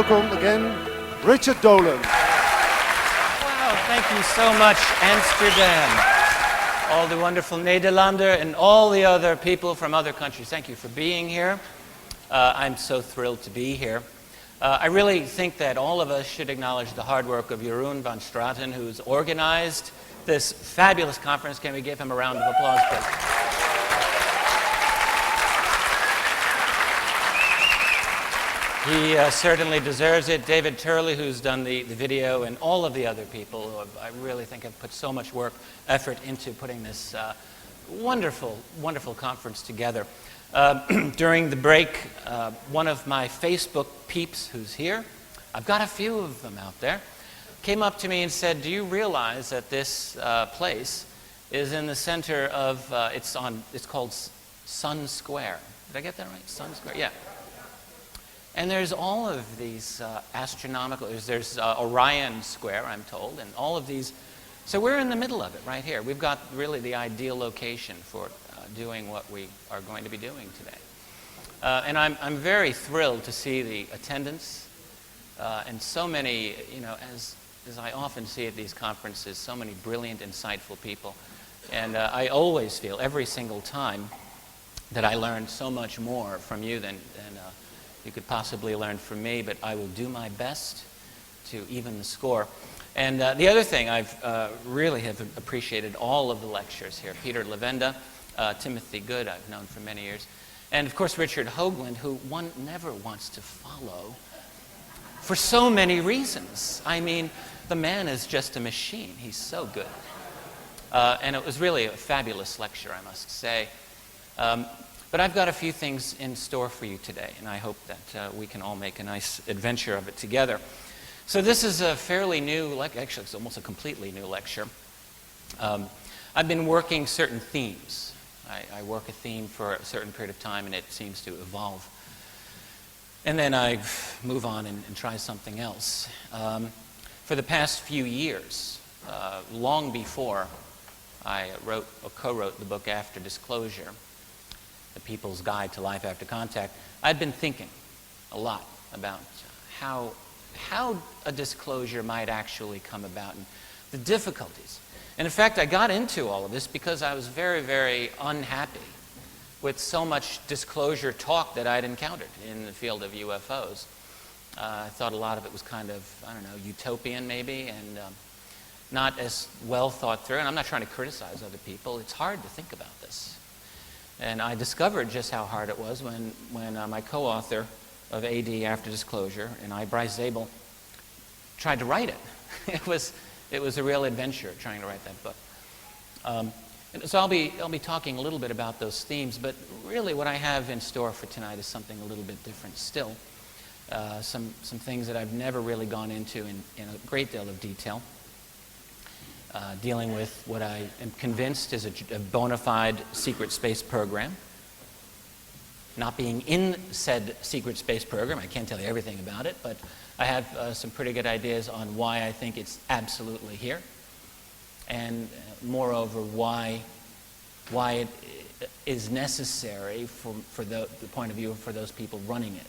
welcome again, Richard Dolan. Wow, thank you so much, Amsterdam. All the wonderful Nederlander and all the other people from other countries. Thank you for being here. I'm so thrilled to be here. I really think that all of us should acknowledge the hard work of Jeroen van Straten, who's organized this fabulous conference. Can we give him a round of applause, please? He certainly deserves it. David Turley, who's done the video, and all of the other people who I really think have put so much work, effort into putting this wonderful, wonderful conference together. During the break, one of my Facebook peeps who's here, I've got a few of them out there, came up to me and said, do you realize that this place is in the center of, it's called Sun Square. Did I get that right? Sun Square? Yeah. And there's all of these astronomical, there's Orion Square, I'm told, and all of these. So we're in the middle of it right here. We've got really the ideal location for doing what we are going to be doing today. And I'm very thrilled to see the attendance and so many, you know, as I often see at these conferences, so many brilliant, insightful people. And I always feel every single time that I learn so much more from you than you could possibly learn from me, but I will do my best to even the score. And the other thing, I've really have appreciated all of the lectures here. Peter Levenda, Timothy Good, I've known for many years, and of course Richard Hoagland, who one never wants to follow for so many reasons. I mean, the man is just a machine. He's so good. And it was really a fabulous lecture, I must say. But I've got a few things in store for you today, and I hope that we can all make a nice adventure of it together. So this is a fairly new lecture. Actually, it's almost a completely new lecture. I've been working certain themes. I work a theme for a certain period of time, and it seems to evolve. And then I move on and try something else. For the past few years, long before I co-wrote the book After Disclosure, The People's Guide to Life After Contact, I'd been thinking a lot about how a disclosure might actually come about and the difficulties. And in fact, I got into all of this because I was very, very unhappy with so much disclosure talk that I'd encountered in the field of UFOs. I thought a lot of it was kind of, I don't know, utopian maybe, and not as well thought through. And I'm not trying to criticize other people. It's hard to think about this. And I discovered just how hard it was when my co-author of AD After Disclosure and I, Bryce Zabel, tried to write it. It was a real adventure trying to write that book. And so I'll be talking a little bit about those themes, but really what I have in store for tonight is something a little bit different still. Some things that I've never really gone into in a great deal of detail. Dealing with what I am convinced is a bona fide secret space program. Not being in said secret space program, I can't tell you everything about it, but I have some pretty good ideas on why I think it's absolutely here, and moreover, why it is necessary for the point of view for those people running it.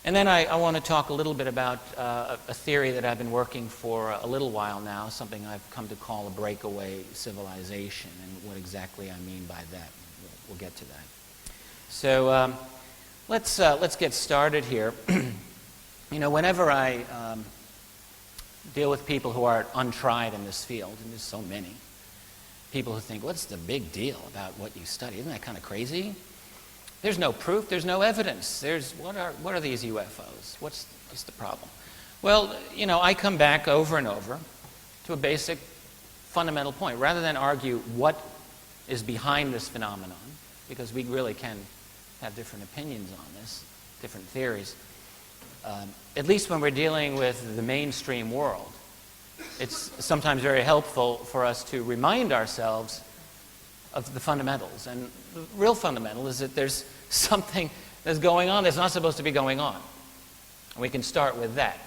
And then I want to talk a little bit about a theory that I've been working for a little while now, something I've come to call a breakaway civilization, and what exactly I mean by that. We'll get to that. So let's get started here. You know, whenever I deal with people who are untried in this field, and there's so many, people who think, what's the big deal about what you study? Isn't that kind of crazy? There's no proof, there's no evidence. What are these UFOs? What's the problem? Well, you know, I come back over and over to a basic fundamental point. Rather than argue what is behind this phenomenon, because we really can have different opinions on this, different theories, at least when we're dealing with the mainstream world, it's sometimes very helpful for us to remind ourselves of the fundamentals. And the real fundamental is that there's something that's going on that's not supposed to be going on. We can start with that.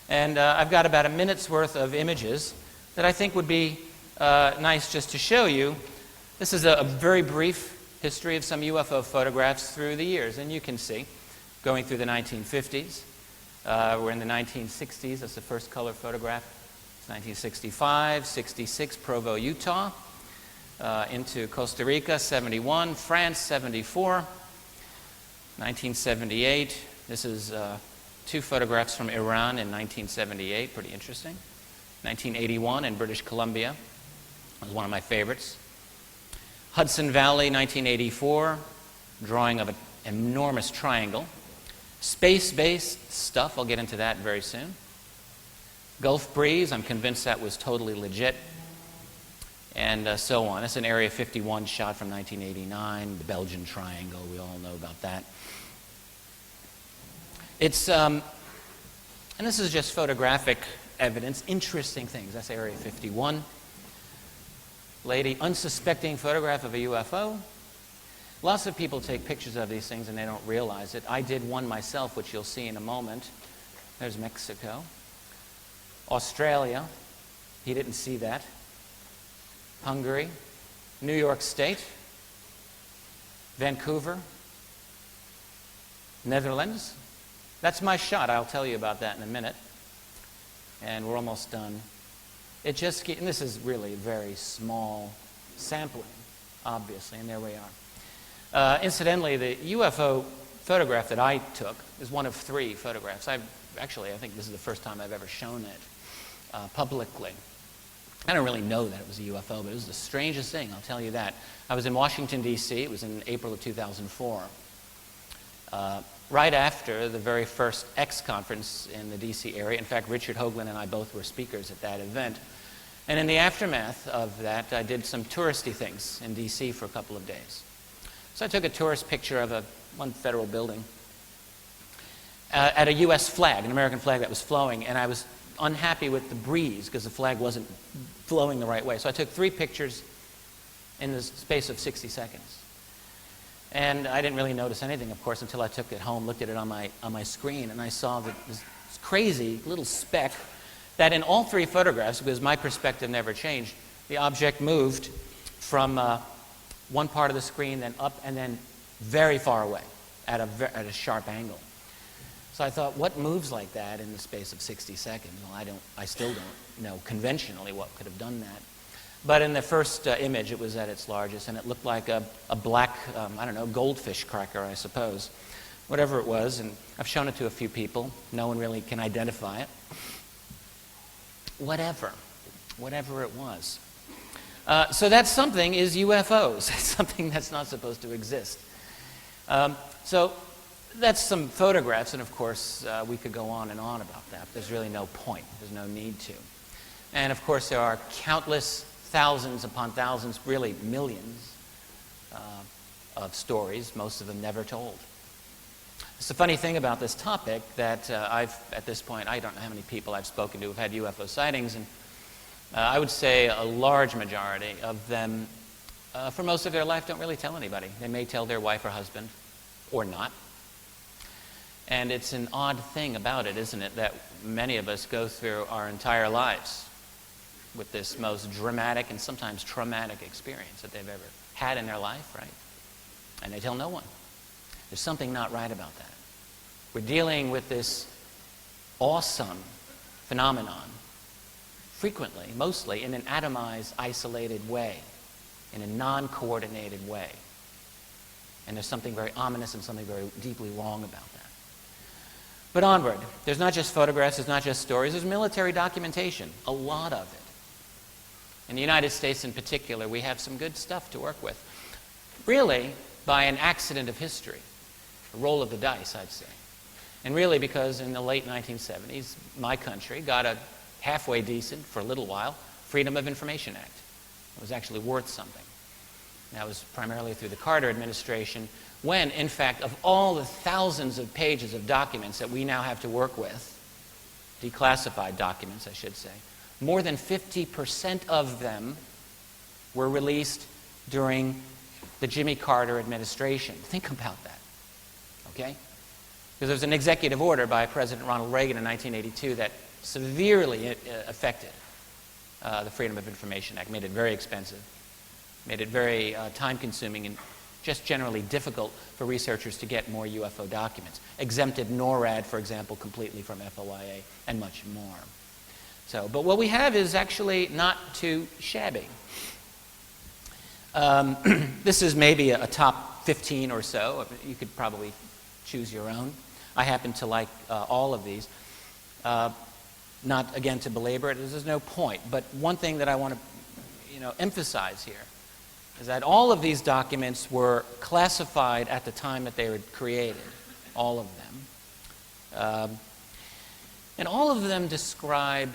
And I've got about a minute's worth of images that I think would be nice just to show you. This is a very brief history of some UFO photographs through the years, and you can see going through the 1950s. We're in the 1960s. That's the first color photograph. It's 1965, 66, Provo, Utah. Into Costa Rica, 71, France, 74, 1978. This is two photographs from Iran in 1978, pretty interesting. 1981 in British Columbia was one of my favorites. Hudson Valley, 1984, drawing of an enormous triangle. Space-based stuff, I'll get into that very soon. Gulf Breeze, I'm convinced that was totally legit. And so on. It's an Area 51 shot from 1989, the Belgian Triangle, we all know about that. It's, and this is just photographic evidence, interesting things. That's Area 51. Lady, unsuspecting photograph of a UFO. Lots of people take pictures of these things and they don't realize it. I did one myself, which you'll see in a moment. There's Mexico. Australia, he didn't see that. Hungary, New York State, Vancouver, Netherlands. That's my shot. I'll tell you about that in a minute. And we're almost done. It just, and this is really very small sampling, obviously, and there we are. Incidentally, the UFO photograph that I took is one of 3 photographs. I think this is the first time I've ever shown it publicly. I don't really know that it was a UFO, but it was the strangest thing, I'll tell you that. I was in Washington, D.C. It was in April of 2004. Right after the very first X conference in the D.C. area. In fact, Richard Hoagland and I both were speakers at that event. And in the aftermath of that, I did some touristy things in D.C. for a couple of days. So I took a tourist picture of one federal building at a U.S. flag, an American flag that was flowing, and I was unhappy with the breeze because the flag wasn't flowing the right way. So I took 3 pictures in the space of 60 seconds. And I didn't really notice anything, of course, until I took it home, looked at it on my screen, and I saw that this crazy little speck that in all 3 photographs, because my perspective never changed, the object moved from one part of the screen, then up, and then very far away at a sharp angle. So I thought, what moves like that in the space of 60 seconds? Well, I still don't know conventionally what could have done that. But in the first image, it was at its largest, and it looked like a black, goldfish cracker, I suppose. Whatever it was, and I've shown it to a few people. No one really can identify it. Whatever it was. So that something is UFOs. Something that's not supposed to exist. So that's some photographs, and of course, we could go on and on about that. There's really no point. There's no need to. And of course, there are countless thousands upon thousands, really millions of stories, most of them never told. It's the funny thing about this topic that at this point, I don't know how many people I've spoken to who've had UFO sightings, and I would say a large majority of them, for most of their life, don't really tell anybody. They may tell their wife or husband, or not. And it's an odd thing about it, isn't it, that many of us go through our entire lives with this most dramatic and sometimes traumatic experience that they've ever had in their life, right? And they tell no one. There's something not right about that. We're dealing with this awesome phenomenon frequently, mostly in an atomized, isolated way, in a non-coordinated way. And there's something very ominous and something very deeply wrong about that. But onward. There's not just photographs, there's not just stories, there's military documentation, a lot of it. In the United States in particular, we have some good stuff to work with. Really, by an accident of history, a roll of the dice, I'd say. And really because in the late 1970s, my country got a halfway decent, for a little while, Freedom of Information Act. It was actually worth something. That was primarily through the Carter administration, when, in fact, of all the thousands of pages of documents that we now have to work with, declassified documents, I should say, more than 50% of them were released during the Jimmy Carter administration. Think about that, okay? Because there was an executive order by President Ronald Reagan in 1982 that severely affected the Freedom of Information Act, made it very expensive, made it very time-consuming just generally difficult for researchers to get more UFO documents. Exempted NORAD, for example, completely from FOIA, and much more. So, but what we have is actually not too shabby. This is maybe a top 15 or so. You could probably choose your own. I happen to like all of these. Not, again, to belabor it, there's no point. But one thing that I want to emphasize here is that all of these documents were classified at the time that they were created, all of them. And all of them describe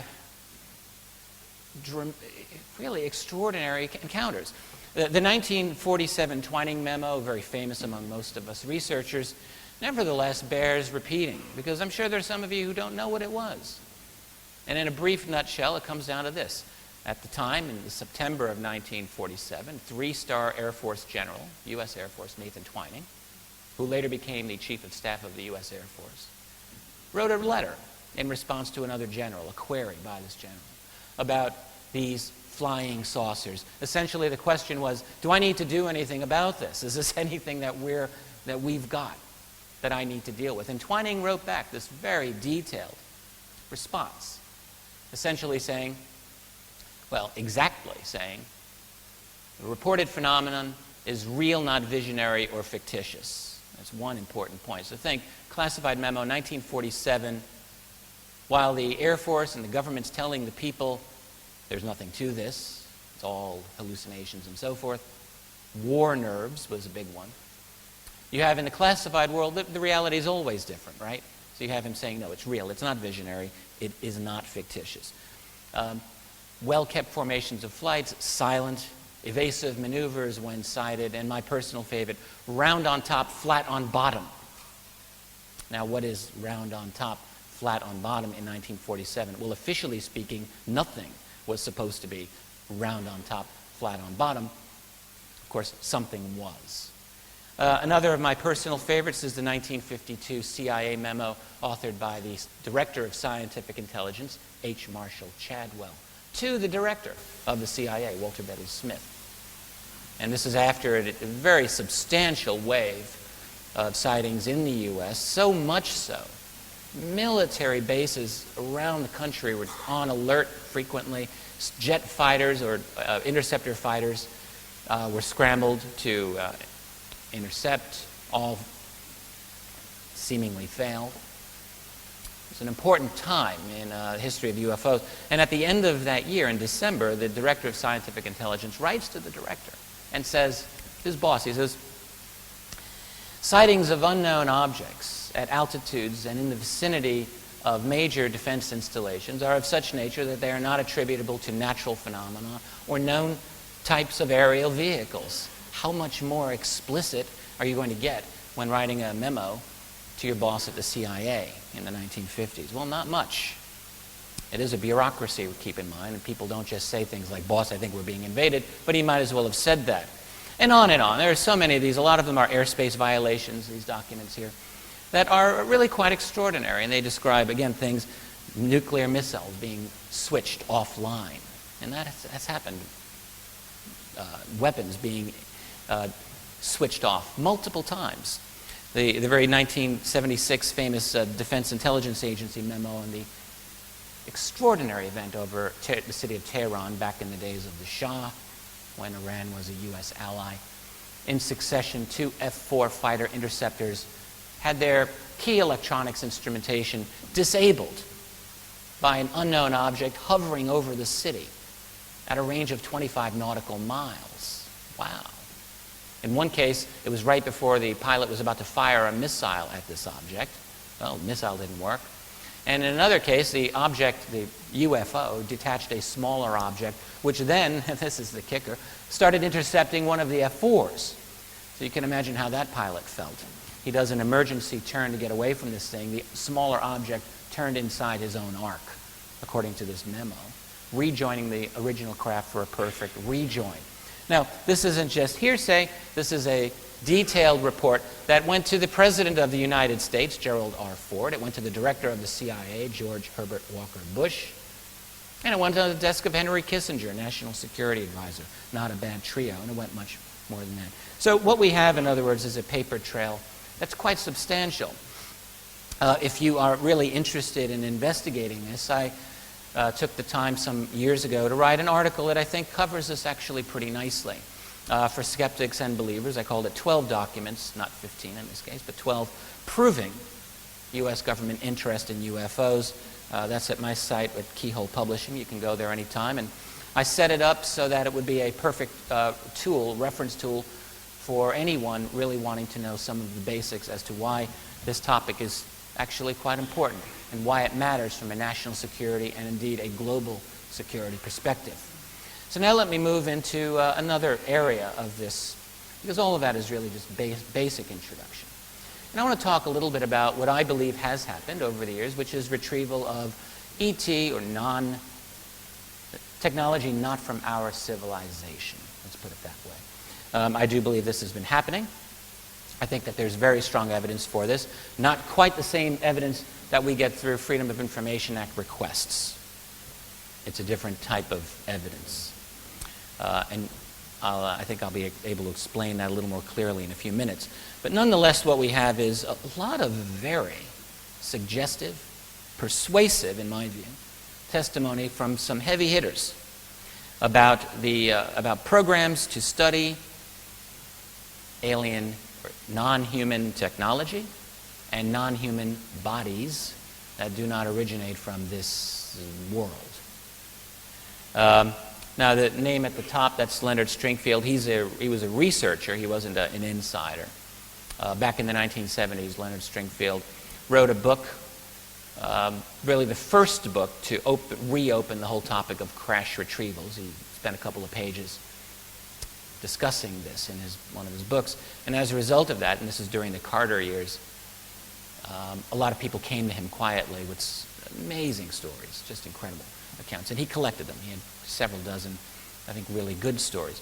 really extraordinary encounters. The 1947 Twining memo, very famous among most of us researchers, nevertheless bears repeating, because I'm sure there's some of you who don't know what it was. And in a brief nutshell, it comes down to this. At the time, in September of 1947, three-star Air Force General, U.S. Air Force, Nathan Twining, who later became the Chief of Staff of the U.S. Air Force, wrote a letter in response to another general, a query by this general, about these flying saucers. Essentially, the question was, do I need to do anything about this? Is this anything that we've got that I need to deal with? And Twining wrote back this very detailed response, essentially saying, well, exactly saying, the reported phenomenon is real, not visionary or fictitious. That's one important point. So think, classified memo, 1947, while the Air Force and the government's telling the people there's nothing to this, it's all hallucinations and so forth. War nerves was a big one. You have in the classified world, the reality is always different, right? So you have him saying, no, it's real, it's not visionary, it is not fictitious. Well-kept formations of flights, silent, evasive maneuvers when sighted, and my personal favorite, round on top, flat on bottom. Now, what is round on top, flat on bottom in 1947? Well, officially speaking, nothing was supposed to be round on top, flat on bottom. Of course, something was. Another of my personal favorites is the 1952 CIA memo authored by the Director of Scientific Intelligence, H. Marshall Chadwell, to the Director of the CIA, Walter Bedell Smith. And this is after a very substantial wave of sightings in the U.S., so much so, military bases around the country were on alert frequently. Jet fighters or interceptor fighters were scrambled to intercept, all seemingly failed. It's an important time in the history of UFOs. And at the end of that year, in December, the Director of Scientific Intelligence writes to the Director and says, his boss, he says, sightings of unknown objects at altitudes and in the vicinity of major defense installations are of such nature that they are not attributable to natural phenomena or known types of aerial vehicles. How much more explicit are you going to get when writing a memo to your boss at the CIA in the 1950s? Well, not much. It is a bureaucracy, keep in mind, and people don't just say things like, boss, I think we're being invaded, but he might as well have said that. And on and on. There are so many of these. A lot of them are airspace violations, these documents here, that are really quite extraordinary. And they describe, again, things, nuclear missiles being switched offline. And that's happened. Weapons being switched off multiple times. The very 1976 famous Defense Intelligence Agency memo on the extraordinary event over the city of Tehran back in the days of the Shah, when Iran was a U.S. ally. In succession, two F-4 fighter interceptors had their key electronics instrumentation disabled by an unknown object hovering over the city at a range of 25 nautical miles. Wow. In one case, it was right before the pilot was about to fire a missile at this object. Well, the missile didn't work. And in another case, the object, the UFO, detached a smaller object, which then, this is the kicker, started intercepting one of the F-4s. So you can imagine how that pilot felt. He does an emergency turn to get away from this thing. The smaller object turned inside his own arc, according to this memo, rejoining the original craft for a perfect rejoin. Now, this isn't just hearsay. This is a detailed report that went to the President of the United States, Gerald R. Ford. It went to the Director of the CIA, George Herbert Walker Bush. And it went to the desk of Henry Kissinger, National Security Advisor. Not a bad trio, and it went much more than that. So what we have, in other words, is a paper trail that's quite substantial. If you are really interested in investigating this, I took the time some years ago to write an article that I think covers this actually pretty nicely. For skeptics and believers, I called it 12 documents, not 15 in this case, but 12, proving U.S. government interest in UFOs. That's at my site at Keyhole Publishing. You can go there anytime. And I set it up so that it would be a perfect reference tool for anyone really wanting to know some of the basics as to why this topic is actually quite important and why it matters from a national security and indeed a global security perspective. So now let me move into another area of this, because all of that is really just basic introduction. And I want to talk a little bit about what I believe has happened over the years, which is retrieval of ET or technology not from our civilization. Let's put it that way. I do believe this has been happening. I think that there's very strong evidence for this. Not quite the same evidence that we get through Freedom of Information Act requests. It's a different type of evidence. I think I'll be able to explain that a little more clearly in a few minutes. But nonetheless, what we have is a lot of very suggestive, persuasive, in my view, testimony from some heavy hitters about programs to study alien or non-human technology and non-human bodies that do not originate from this world. Now, the name at the top, that's Leonard Stringfield. He was a researcher. He wasn't an insider. Back in the 1970s, Leonard Stringfield wrote a book, really the first book to reopen the whole topic of crash retrievals. He spent a couple of pages discussing this in one of his books. And as a result of that, and this is during the Carter years, a lot of people came to him quietly with amazing stories, just incredible accounts. And he collected them. He had several dozen, I think, really good stories.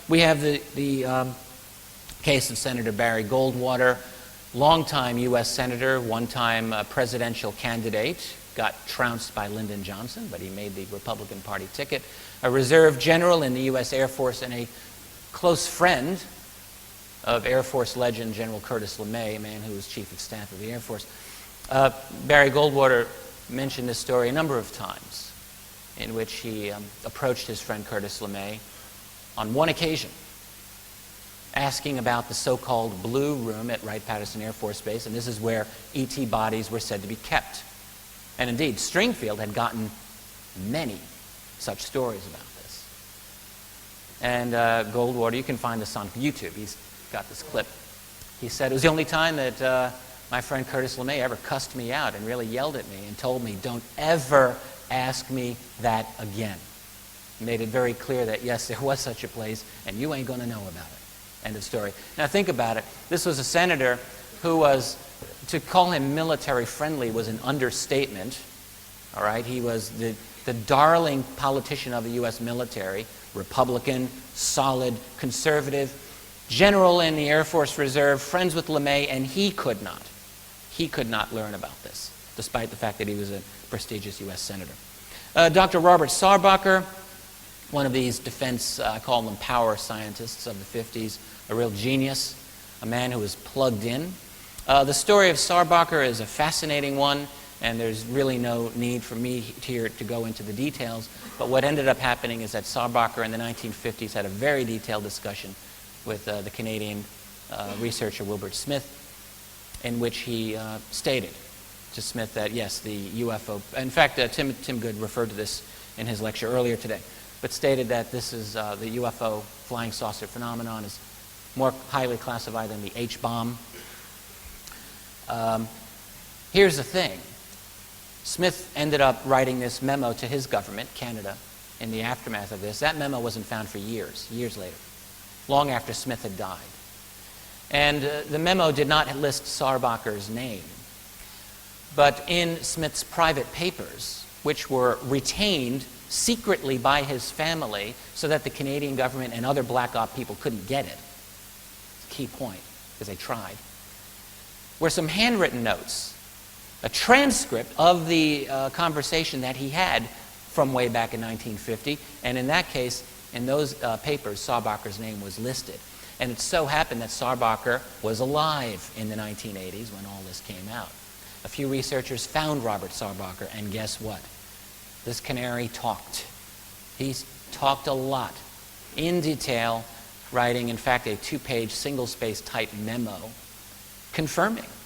We have the case of Senator Barry Goldwater, longtime U.S. Senator, one-time presidential candidate, got trounced by Lyndon Johnson, but he made the Republican Party ticket. A reserve general in the U.S. Air Force and a close friend of Air Force legend General Curtis LeMay, a man who was Chief of Staff of the Air Force. Barry Goldwater mentioned this story a number of times, in which he approached his friend Curtis LeMay on one occasion, asking about the so-called Blue Room at Wright-Patterson Air Force Base, and this is where ET bodies were said to be kept. And indeed, Stringfield had gotten many such stories about this. And Goldwater, you can find this on YouTube. He's got this clip. He said, it was the only time that my friend Curtis LeMay ever cussed me out and really yelled at me and told me, don't ever ask me that again. He made it very clear that, yes, there was such a place, and you ain't going to know about it. End of story. Now think about it. This was a senator who was, to call him military friendly was an understatement. All right? He was the darling politician of the U.S. military, Republican, solid, conservative, general in the Air Force Reserve, friends with LeMay, and he could not learn about this, despite the fact that he was a prestigious U.S. senator. Dr. Robert Sarbacher, one of these defense, I call them power scientists of the 50s, a real genius, a man who was plugged in. The story of Sarbacher is a fascinating one, and there's really no need for me here to go into the details. But what ended up happening is that Sarbacher in the 1950s had a very detailed discussion with the Canadian researcher Wilbert Smith, in which he stated to Smith that, yes, the UFO... In fact, Tim Good referred to this in his lecture earlier today, but stated that this is the UFO flying saucer phenomenon is more highly classified than the H-bomb. Here's the thing. Smith ended up writing this memo to his government, Canada, in the aftermath of this. That memo wasn't found for years later, long after Smith had died. And the memo did not list Sarbacher's name. But in Smith's private papers, which were retained secretly by his family so that the Canadian government and other black op people couldn't get it, it's a key point, because they tried, were some handwritten notes, a transcript of the conversation that he had from way back in 1950, and in that case, in those papers, Saarbacher's name was listed. And it so happened that Saarbacher was alive in the 1980s when all this came out. A few researchers found Robert Saarbacher, and guess what? This canary talked. He's talked a lot, in detail, writing, in fact, a 2-page single-space type memo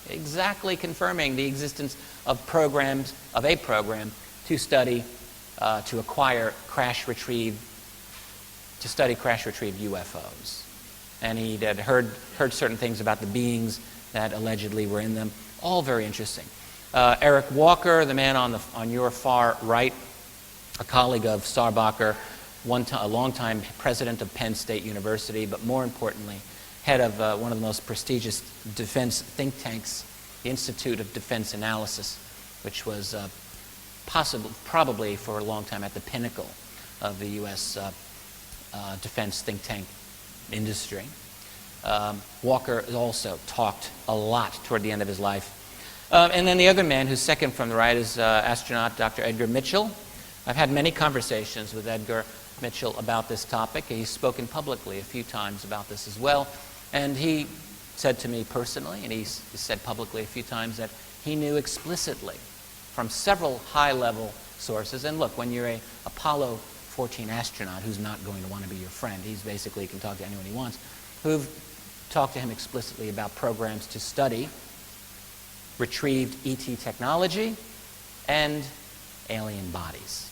exactly confirming the existence of a program to study, to study crash-retrieved UFOs. And he had heard certain things about the beings that allegedly were in them. All very interesting. Eric Walker, the man on your far right, a colleague of Saarbacher, a longtime president of Penn State University, but more importantly, head of one of the most prestigious defense think tanks, the Institute of Defense Analysis, which was probably for a long time at the pinnacle of the U.S. Defense think tank industry. Walker also talked a lot toward the end of his life. And then the other man, who's second from the right, is astronaut Dr. Edgar Mitchell. I've had many conversations with Edgar Mitchell about this topic. He's spoken publicly a few times about this as well. And he said to me personally, and he's said publicly a few times, that he knew explicitly from several high-level sources. And look, when you're a Apollo 14 astronaut who's not going to want to be your friend, he's basically can talk to anyone he wants, who've talked to him explicitly about programs to study retrieved ET technology and alien bodies.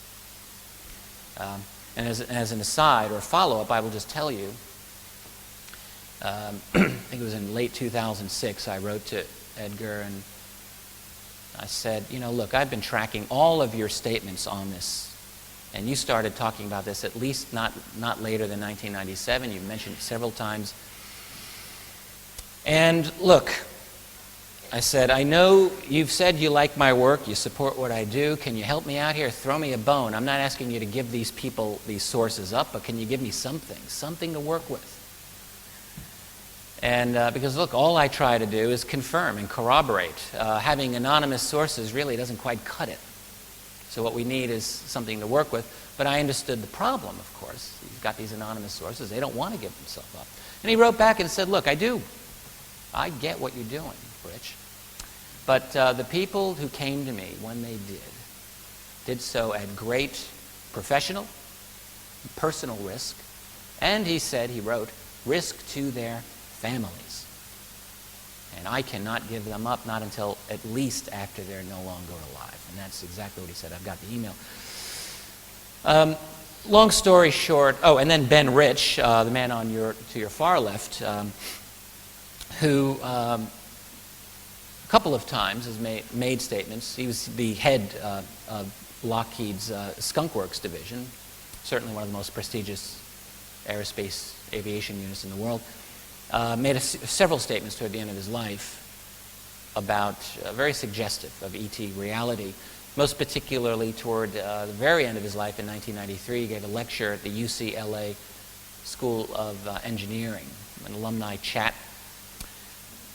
And as an aside or follow-up, I will just tell you, I think it was in late 2006, I wrote to Edgar and I said, look, I've been tracking all of your statements on this, and you started talking about this at least not later than 1997. You've mentioned it several times. And look, I said, I know you've said you like my work, you support what I do. Can you help me out here? Throw me a bone. I'm not asking you to give these people these sources up, but can you give me something to work with? And because, look, all I try to do is confirm and corroborate. Having anonymous sources really doesn't quite cut it. So what we need is something to work with. But I understood the problem, of course. You've got these anonymous sources. They don't want to give themselves up. And he wrote back and said, look, I do. I get what you're doing, Rich. But the people who came to me when they did so at great professional, personal risk, and he wrote, risk to their families. And I cannot give them up, not until at least after they're no longer alive. And that's exactly what he said. I've got the email. Long story short, and then Ben Rich, the man to your far left, who a couple of times has made statements. He was the head of Lockheed's Skunk Works division, certainly one of the most prestigious aerospace aviation units in the world. Made several statements toward the end of his life about very suggestive of ET reality, most particularly toward the very end of his life in 1993. He gave a lecture at the UCLA School of Engineering, an alumni chat,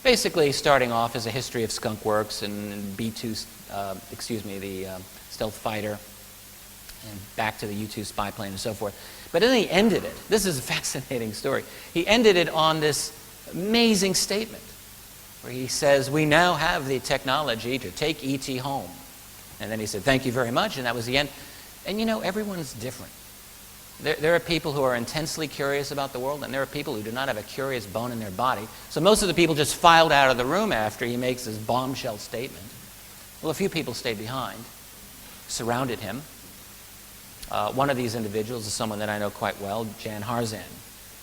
basically starting off as a history of Skunk Works and the stealth fighter, and back to the U-2 spy plane and so forth. But then he ended it. This is a fascinating story. He ended it on this amazing statement where he says, we now have the technology to take ET home. And then he said, thank you very much, and that was the end. And everyone's different. There are people who are intensely curious about the world, and there are people who do not have a curious bone in their body. So most of the people just filed out of the room after he makes this bombshell statement. Well, a few people stayed behind, surrounded him. One of these individuals is someone that I know quite well, Jan Harzan,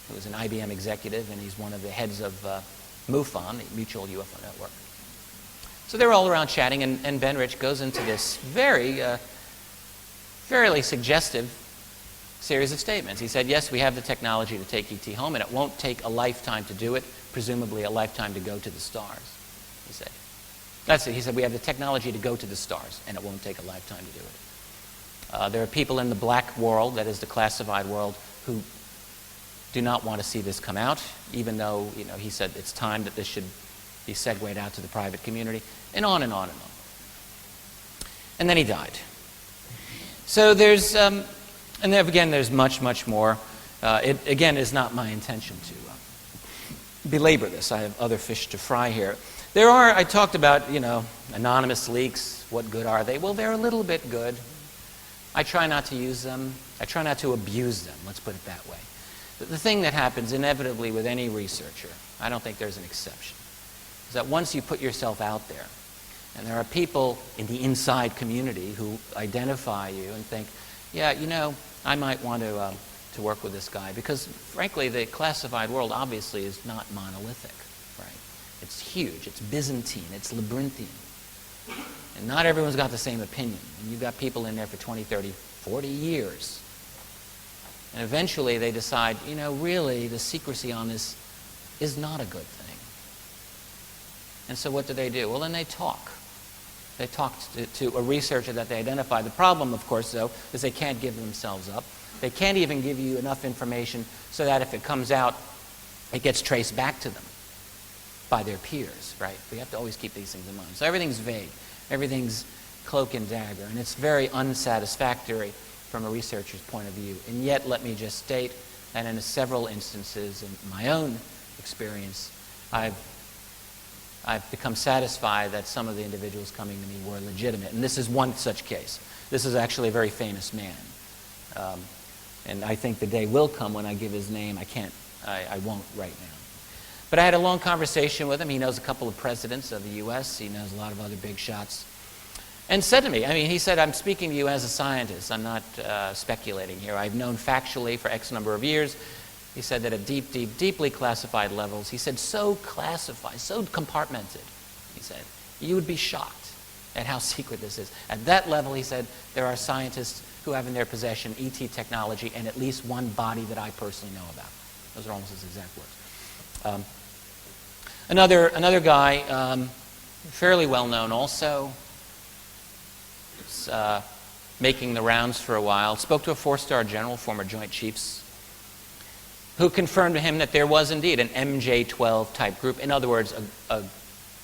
who is an IBM executive, and he's one of the heads of MUFON, the Mutual UFO Network. So they're all around chatting, and Ben Rich goes into this fairly suggestive series of statements. He said, yes, we have the technology to take ET home, and it won't take a lifetime to do it, presumably a lifetime to go to the stars, he said. That's it. He said, we have the technology to go to the stars, and it won't take a lifetime to do it. There are people in the black world, that is the classified world, who do not want to see this come out, even though, he said it's time that this should be segued out to the private community, and on and on and on. And then he died. So there's, and then again, there's much, much more. It, again, is not my intention to belabor this. I have other fish to fry here. There are, I talked about, anonymous leaks. What good are they? Well, they're a little bit good. I try not to use them. I try not to abuse them, let's put it that way. The thing that happens inevitably with any researcher, I don't think there's an exception, is that once you put yourself out there, and there are people in the inside community who identify you and think, yeah, I might want to work with this guy, because frankly the classified world obviously is not monolithic, right? It's huge, it's Byzantine, it's labyrinthine, and not everyone's got the same opinion, and you've got people in there for 20, 30, 40 years, and eventually they decide, really the secrecy on this is not a good thing. And so what do? Well, then they talk. They talk to a researcher that they identify. The problem, of course, though, is they can't give themselves up. They can't even give you enough information so that if it comes out, it gets traced back to them by their peers, right? We have to always keep these things in mind. So everything's vague. Everything's cloak and dagger, and it's very unsatisfactory from a researcher's point of view. And yet, let me just state that in several instances in my own experience, I've become satisfied that some of the individuals coming to me were legitimate. And this is one such case. This is actually a very famous man. And I think the day will come when I give his name. I won't right now. But I had a long conversation with him. He knows a couple of presidents of the U.S. He knows a lot of other big shots. And said to me, he said, I'm speaking to you as a scientist. I'm not speculating here. I've known factually for X number of years. He said that at deeply classified levels, he said, so classified, so compartmented, he said, you would be shocked at how secret this is. At that level, he said, there are scientists who have in their possession ET technology and at least one body that I personally know about. Those are almost his exact words. Another guy, fairly well known also, making the rounds for a while, spoke to a 4-star general, former Joint Chiefs, who confirmed to him that there was indeed an MJ-12 type group. In other words, a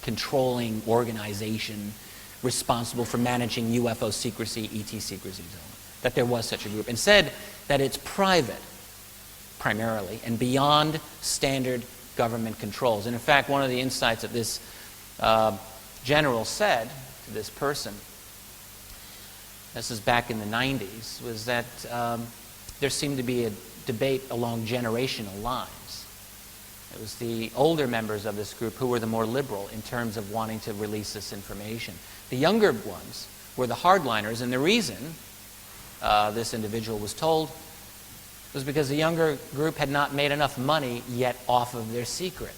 controlling organization responsible for managing UFO secrecy, ET secrecy, that there was such a group, and said that it's private, primarily, and beyond standard government controls. And in fact, one of the insights that this general said to this person, this is back in the 90s, was that there seemed to be a debate along generational lines. It was the older members of this group who were the more liberal in terms of wanting to release this information. The younger ones were the hardliners, and the reason this individual was told was because the younger group had not made enough money yet off of their secret.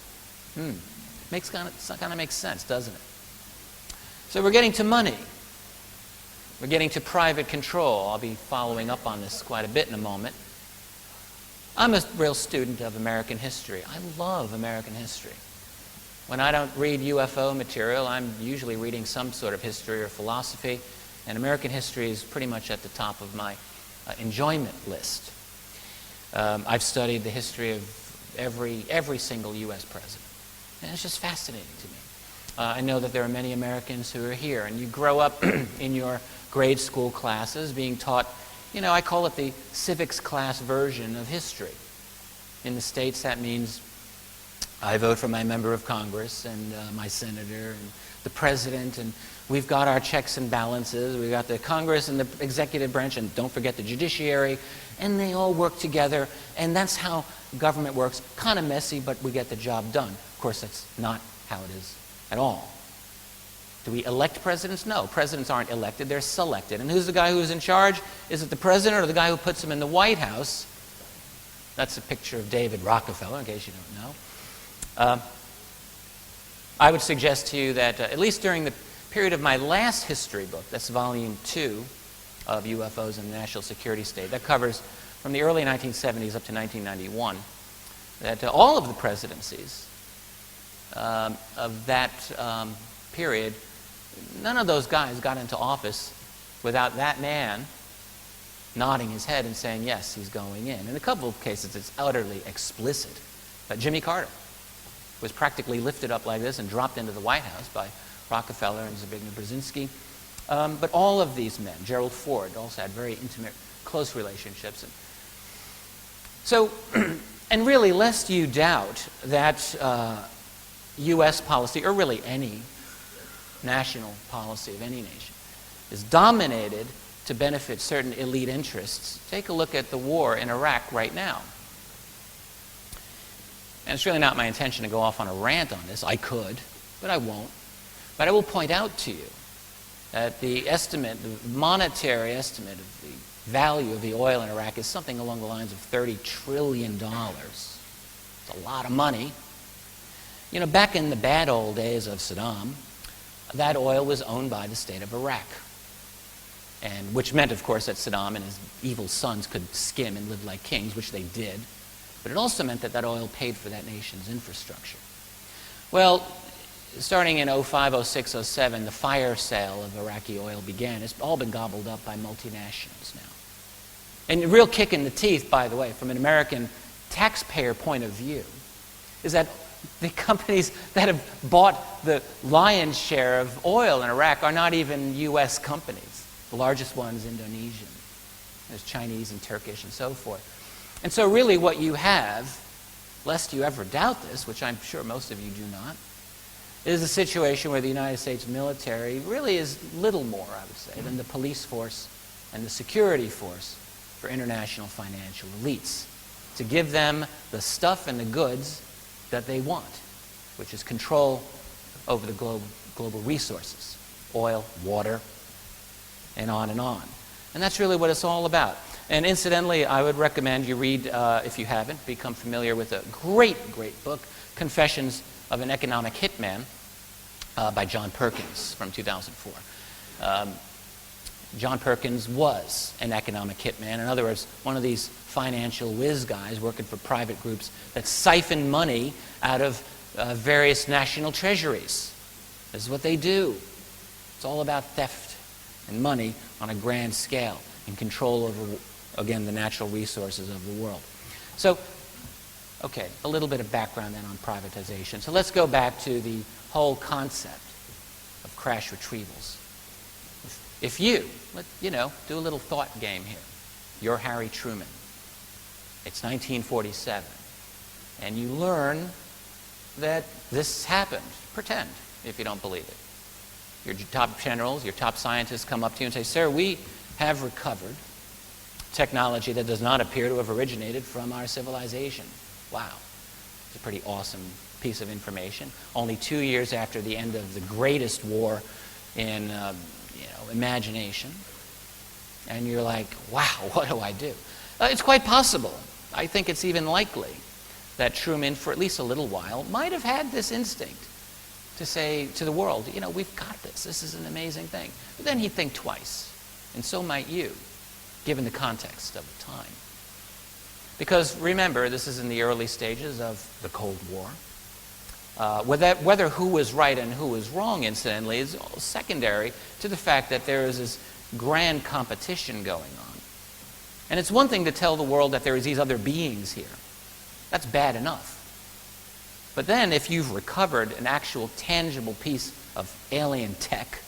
Kind of makes sense, doesn't it? So we're getting to money. We're getting to private control. I'll be following up on this quite a bit in a moment. I'm a real student of American history. I love American history. When I don't read UFO material, I'm usually reading some sort of history or philosophy, and American history is pretty much at the top of my enjoyment list. I've studied the history of every single U.S. president, and it's just fascinating to me. I know that there are many Americans who are here, and you grow up in your grade school classes being taught, I call it the civics class version of history. In the States, that means I vote for my member of Congress and my senator and the president, and we've got our checks and balances. We've got the Congress and the executive branch, and don't forget the judiciary, and they all work together, and that's how government works. Kind of messy, but we get the job done. Of course, that's not how it is at all. Do we elect presidents? No, presidents aren't elected, they're selected. And who's the guy who's in charge? Is it the president or the guy who puts him in the White House? That's a picture of David Rockefeller, in case you don't know. I would suggest to you that at least during the period of my last history book, that's volume 2 of UFOs and the National Security State, that covers from the early 1970s up to 1991, that all of the presidencies of that period, none of those guys got into office without that man nodding his head and saying, yes, he's going in. In a couple of cases, it's utterly explicit. But Jimmy Carter was practically lifted up like this and dropped into the White House by Rockefeller and Zbigniew Brzezinski. But all of these men, Gerald Ford also had very intimate, close relationships. So, and really, lest you doubt that U.S. policy, or really any national policy of any nation, is dominated to benefit certain elite interests, take a look at the war in Iraq right now. And it's really not my intention to go off on a rant on this. I could, but I won't. But I will point out to you that the monetary estimate of the value of the oil in Iraq is something along the lines of $30 trillion. It's a lot of money. You know, back in the bad old days of Saddam, that oil was owned by the state of Iraq. And which meant, of course, that Saddam and his evil sons could skim and live like kings, which they did. But it also meant that that oil paid for that nation's infrastructure. Well, starting in 05, 06, 07, the fire sale of Iraqi oil began. It's all been gobbled up by multinationals now. And the real kick in the teeth, by the way, from an American taxpayer point of view, is that the companies that have bought the lion's share of oil in Iraq are not even U.S. companies. The largest one is Indonesian. There's Chinese and Turkish and so forth. And so really what you have, lest you ever doubt this, which I'm sure most of you do not, is a situation where the United States military really is little more, I would say, than the police force and the security force for international financial elites, to give them the stuff and the goods that they want, which is control over the global resources, oil, water, and on and on. And that's really what it's all about. And incidentally, I would recommend you read, if you haven't, become familiar with a great, great book, Confessions of an Economic Hitman, by John Perkins from 2004. John Perkins was an economic hitman. In other words, one of these financial whiz guys working for private groups that siphon money out of various national treasuries. This is what they do. It's all about theft and money on a grand scale and control over, again, the natural resources of the world. So, okay, a little bit of background then on privatization. So let's go back to the whole concept of crash retrievals. If you, do a little thought game here. You're Harry Truman. It's 1947. And you learn that this happened. Pretend, if you don't believe it. Your top generals, your top scientists come up to you and say, "Sir, we have recovered technology that does not appear to have originated from our civilization." Wow. It's a pretty awesome piece of information. Only 2 years after the end of the greatest war in imagination. And you're like, wow, what do I do? It's quite possible. I think it's even likely that Truman, for at least a little while, might have had this instinct to say to the world, we've got this. This is an amazing thing. But then he'd think twice. And so might you, given the context of the time. Because remember, this is in the early stages of the Cold War. Whether who was right and who was wrong, incidentally, is secondary to the fact that there is this grand competition going on. And it's one thing to tell the world that there is these other beings here. That's bad enough. But then if you've recovered an actual tangible piece of alien tech,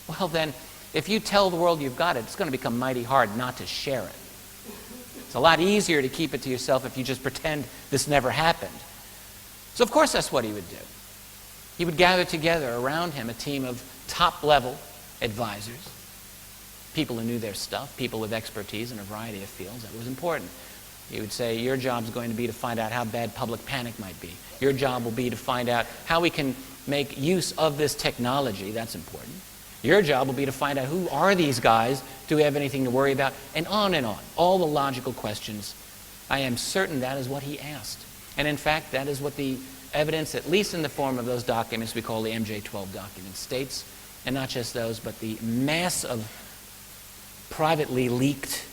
well then, if you tell the world you've got it, it's going to become mighty hard not to share it. It's a lot easier to keep it to yourself if you just pretend this never happened. So of course that's what he would do. He would gather together around him a team of top-level advisors, people who knew their stuff, people with expertise in a variety of fields. That was important. He would say, your job's going to be to find out how bad public panic might be. Your job will be to find out how we can make use of this technology. That's important. Your job will be to find out who are these guys, do we have anything to worry about, and on and on. All the logical questions. I am certain that is what he asked. And in fact, that is what the evidence, at least in the form of those documents we call the MJ-12 documents, states. And not just those, but the mass of privately leaked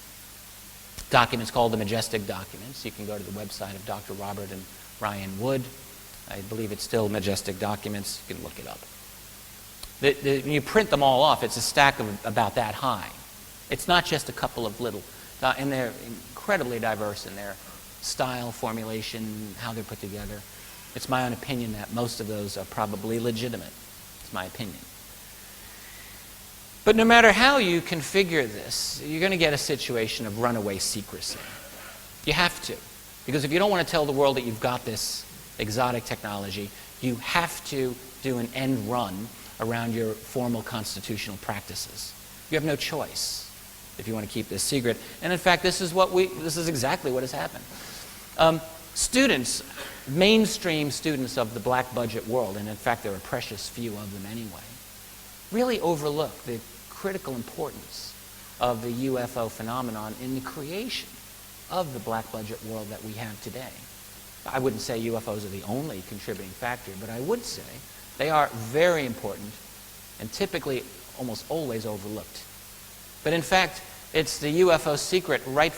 documents called the Majestic documents. You can go to the website of Dr. Robert and Ryan Wood. I believe it's still Majestic documents. You can look it up. When you print them all off, it's a stack of about that high. It's not just a couple of little, and they're incredibly diverse in their style, formulation, how they're put together. It's my own opinion that most of those are probably legitimate. It's my opinion. But no matter how you configure this, you're going to get a situation of runaway secrecy. You have to. Because if you don't want to tell the world that you've got this exotic technology, you have to do an end run around your formal constitutional practices. You have no choice if you want to keep this secret. And in fact, this is exactly what has happened. Students, mainstream students of the black budget world, and in fact there are a precious few of them anyway, really overlook the critical importance of the UFO phenomenon in the creation of the black budget world that we have today. I wouldn't say UFOs are the only contributing factor, but I would say they are very important and typically almost always overlooked. But in fact, it's the UFO secret right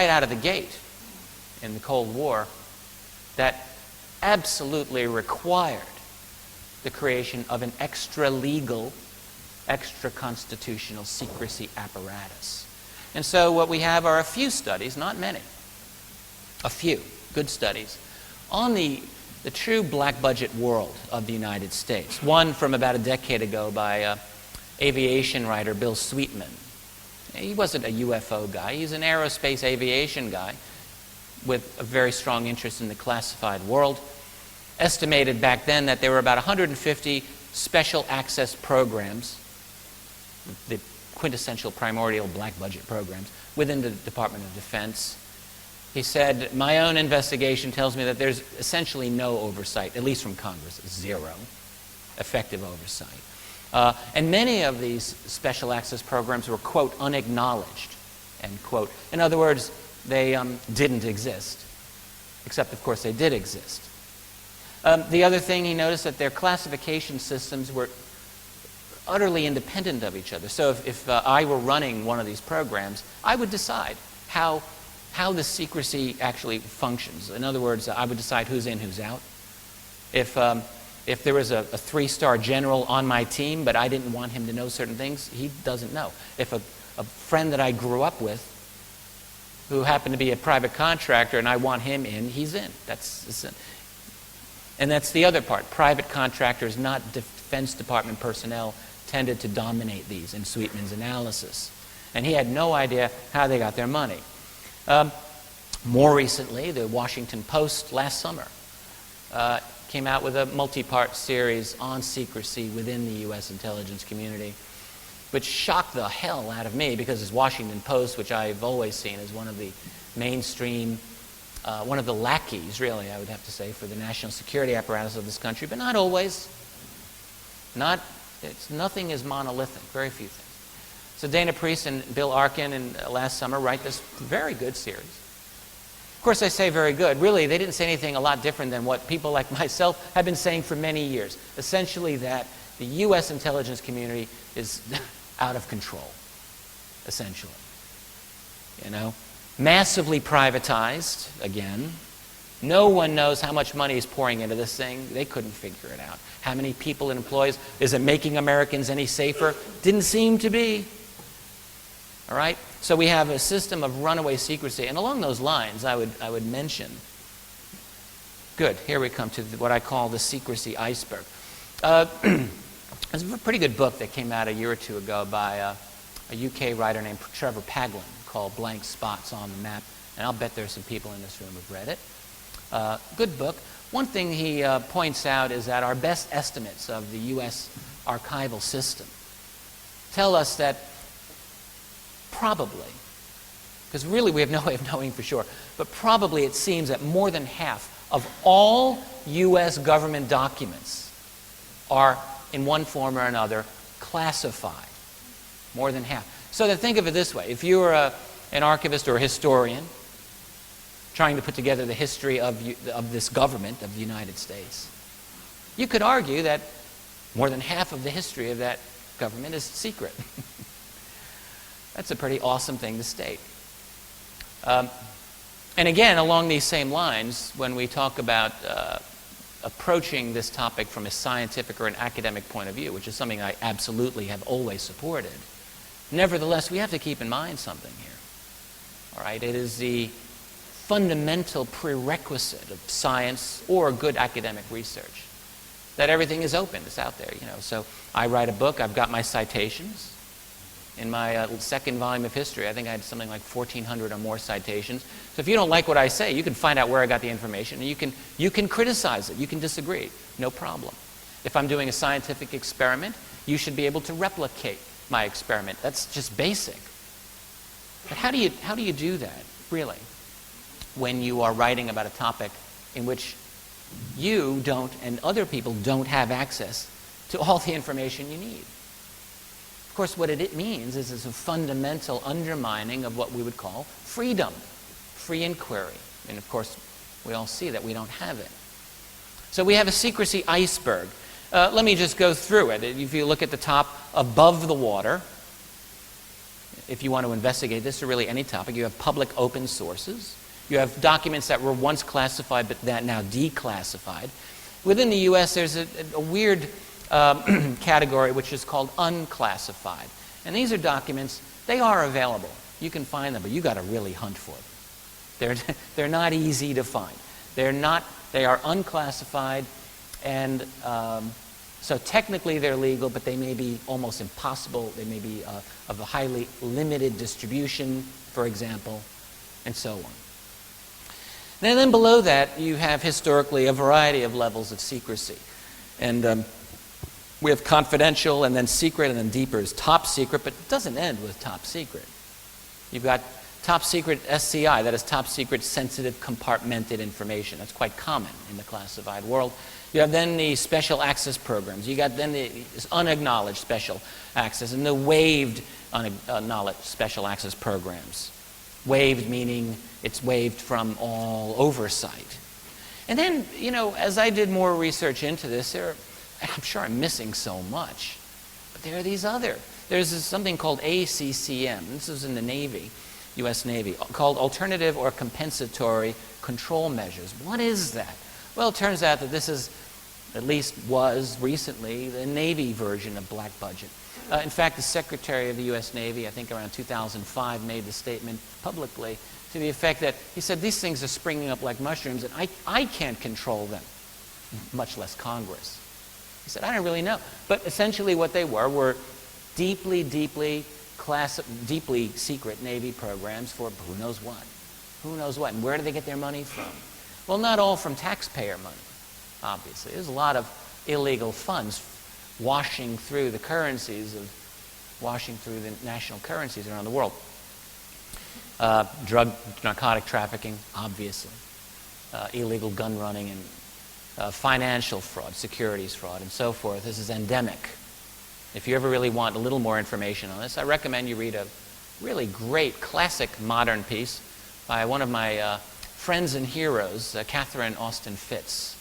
out of the gate in the Cold War that absolutely required the creation of an extra-legal, extra-constitutional secrecy apparatus. And so what we have are a few studies, not many, a few good studies, on the true black budget world of the United States. One from about a decade ago by aviation writer Bill Sweetman. He wasn't a UFO guy. He's an aerospace aviation guy with a very strong interest in the classified world. Estimated back then that there were about 150 special access programs, the quintessential primordial black budget programs, within the Department of Defense. He said, my own investigation tells me that there's essentially no oversight, at least from Congress, zero effective oversight. And many of these special access programs were, quote, unacknowledged, end quote. In other words, they didn't exist, except, of course, they did exist. The other thing, he noticed that their classification systems were utterly independent of each other. So if I were running one of these programs, I would decide how the secrecy actually functions. In other words, I would decide who's in, who's out. If there was a three-star general on my team, but I didn't want him to know certain things, he doesn't know. If a friend that I grew up with, who happened to be a private contractor, and I want him in, he's in. And that's the other part. Private contractors, not Defense Department personnel, tended to dominate these in Sweetman's analysis. And he had no idea how they got their money. More recently, the Washington Post last summer came out with a multi-part series on secrecy within the U.S. intelligence community, which shocked the hell out of me because it's Washington Post, which I've always seen as one of the mainstream, one of the lackeys, really, I would have to say, for the national security apparatus of this country, but not always. Nothing is monolithic, very few things. So Dana Priest and Bill Arkin last summer write this very good series. Of course, I say very good. Really, they didn't say anything a lot different than what people like myself have been saying for many years. Essentially that the U.S. intelligence community is out of control, essentially. You know, massively privatized, again. No one knows how much money is pouring into this thing. They couldn't figure it out. How many people it employs? Is it making Americans any safer? Didn't seem to be. All right? So we have a system of runaway secrecy. And along those lines, I would mention, good, here we come to what I call the secrecy iceberg. There's a pretty good book that came out a year or two ago by a UK writer named Trevor Paglen called Blank Spots on the Map. And I'll bet there's some people in this room who've read it. Good book. One thing he points out is that our best estimates of the U.S. archival system tell us that probably, because really we have no way of knowing for sure, but probably it seems that more than half of all U.S. government documents are, in one form or another, classified. More than half. So to think of it this way, if you're an archivist or a historian trying to put together the history of this government of the United States, you could argue that more than half of the history of that government is secret. That's a pretty awesome thing to state. And again, along these same lines, when we talk about approaching this topic from a scientific or an academic point of view, which is something I absolutely have always supported, nevertheless, we have to keep in mind something here. All right? It is the fundamental prerequisite of science or good academic research that everything is open, it's out there, you know. So I write a book, I've got my citations, In my second volume of history, I think I had something like 1,400 or more citations. So if you don't like what I say, you can find out where I got the information, and you can criticize it, you can disagree, no problem. If I'm doing a scientific experiment, you should be able to replicate my experiment. That's just basic. But how do you do that, really, when you are writing about a topic in which you don't and other people don't have access to all the information you need? Of course, what it means is it's a fundamental undermining of what we would call freedom, free inquiry. And of course, we all see that we don't have it. So we have a secrecy iceberg. Let me just go through it. If you look at the top above the water, if you want to investigate this or really any topic, you have public open sources. You have documents that were once classified but that now declassified. Within the U.S., there's a weird category which is called unclassified. And these are documents, they are available. You can find them, but you got to really hunt for them. They're not easy to find. They are unclassified, and so technically they're legal, but they may be almost impossible. They may be of a highly limited distribution, for example, and so on. And then below that, you have historically a variety of levels of secrecy. And we have confidential, and then secret, and then deeper is top secret, but it doesn't end with top secret. You've got top secret SCI, that is top secret sensitive compartmented information. That's quite common in the classified world. You have then the special access programs. You got then the unacknowledged special access and the waived unacknowledged special access programs. Waived meaning it's waived from all oversight. And then, as I did more research into this, I'm sure I'm missing so much, but there are these other. There's something called ACCM. This is in the Navy, U.S. Navy, called Alternative or Compensatory Control Measures. What is that? Well, it turns out that this is, at least was recently, the Navy version of black budget. In fact, the Secretary of the U.S. Navy, I think around 2005, made the statement publicly to the effect that he said, these things are springing up like mushrooms, and I can't control them, much less Congress. He said, I don't really know. But essentially what they were deeply, deeply secret Navy programs for who knows what. Who knows what? And where do they get their money from? Well, not all from taxpayer money, obviously. There's a lot of illegal funds washing through the national currencies around the world. Narcotic trafficking, obviously. Illegal gun running and financial fraud, securities fraud, and so forth. This is endemic. If you ever really want a little more information on this, I recommend you read a really great classic modern piece by one of my friends and heroes, Catherine Austin Fitts.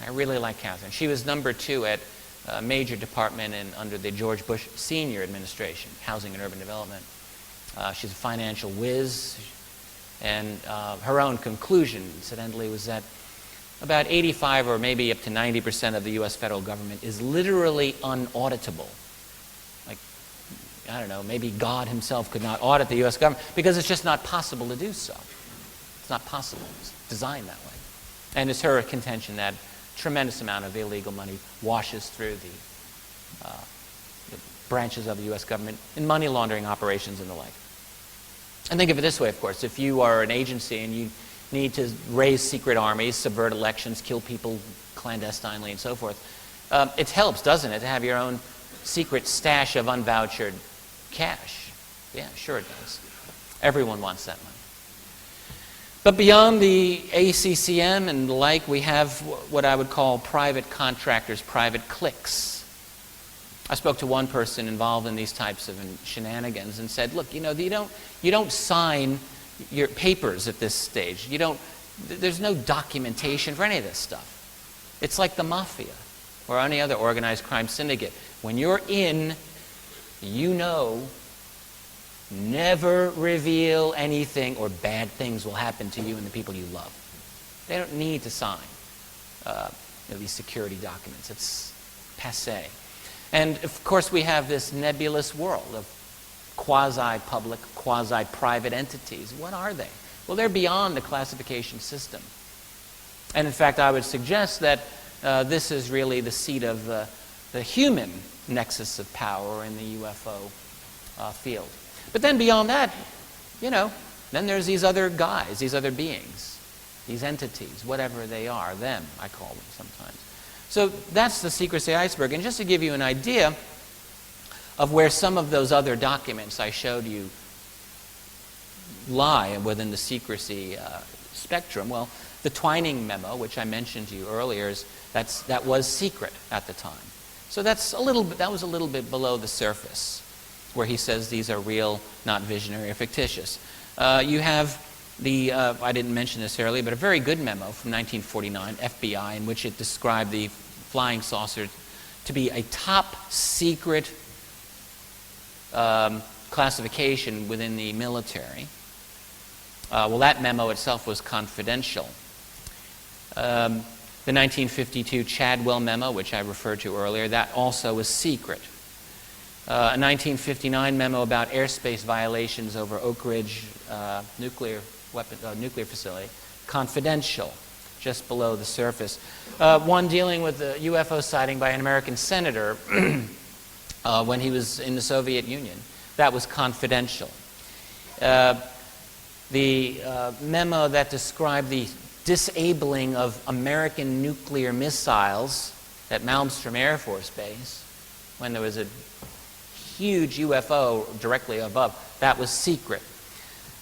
I really like Catherine. She was number 2 at a major department under the George Bush Senior administration, Housing and Urban Development. She's a financial whiz, and her own conclusion, incidentally, was that about 85 or maybe up to 90% of the U.S. federal government is literally unauditable. Like, I don't know, maybe God himself could not audit the U.S. government because it's just not possible to do so. It's not possible. It's designed that way. And it's her contention that a tremendous amount of illegal money washes through the branches of the U.S. government in money laundering operations and the like. And think of it this way, of course. If you are an agency and you need to raise secret armies, subvert elections, kill people clandestinely, and so forth, it helps, doesn't it, to have your own secret stash of unvouchered cash? Yeah, sure it does. Everyone wants that money. But beyond the ACCM and the like, we have what I would call private contractors, private cliques. I spoke to one person involved in these types of shenanigans and said, look, you don't sign your papers at this stage. There's no documentation for any of this stuff. It's like the mafia or any other organized crime syndicate. When you're in, never reveal anything or bad things will happen to you and the people you love. They don't need to sign these security documents. It's passé. And of course we have this nebulous world of quasi-public, quasi-private entities. What are they? Well, they're beyond the classification system. And in fact, I would suggest that this is really the seat of the human nexus of power in the UFO field. But then beyond that, then there's these other guys, these other beings, these entities, whatever they are, them, I call them sometimes. So that's the secrecy iceberg. And just to give you an idea of where some of those other documents I showed you lie within the secrecy spectrum, well, the Twining memo, which I mentioned to you earlier, that was secret at the time. So that was a little bit below the surface, where he says these are real, not visionary or fictitious. You have I didn't mention this earlier, but a very good memo from 1949, FBI, in which it described the flying saucer to be a top secret classification within the military. Well, that memo itself was confidential. The 1952 Chadwell memo, which I referred to earlier, that also was secret. A 1959 memo about airspace violations over Oak Ridge nuclear facility, confidential, just below the surface. One dealing with the UFO sighting by an American senator when he was in the Soviet Union, that was confidential. The memo that described the disabling of American nuclear missiles at Malmstrom Air Force Base, when there was a huge UFO directly above, that was secret,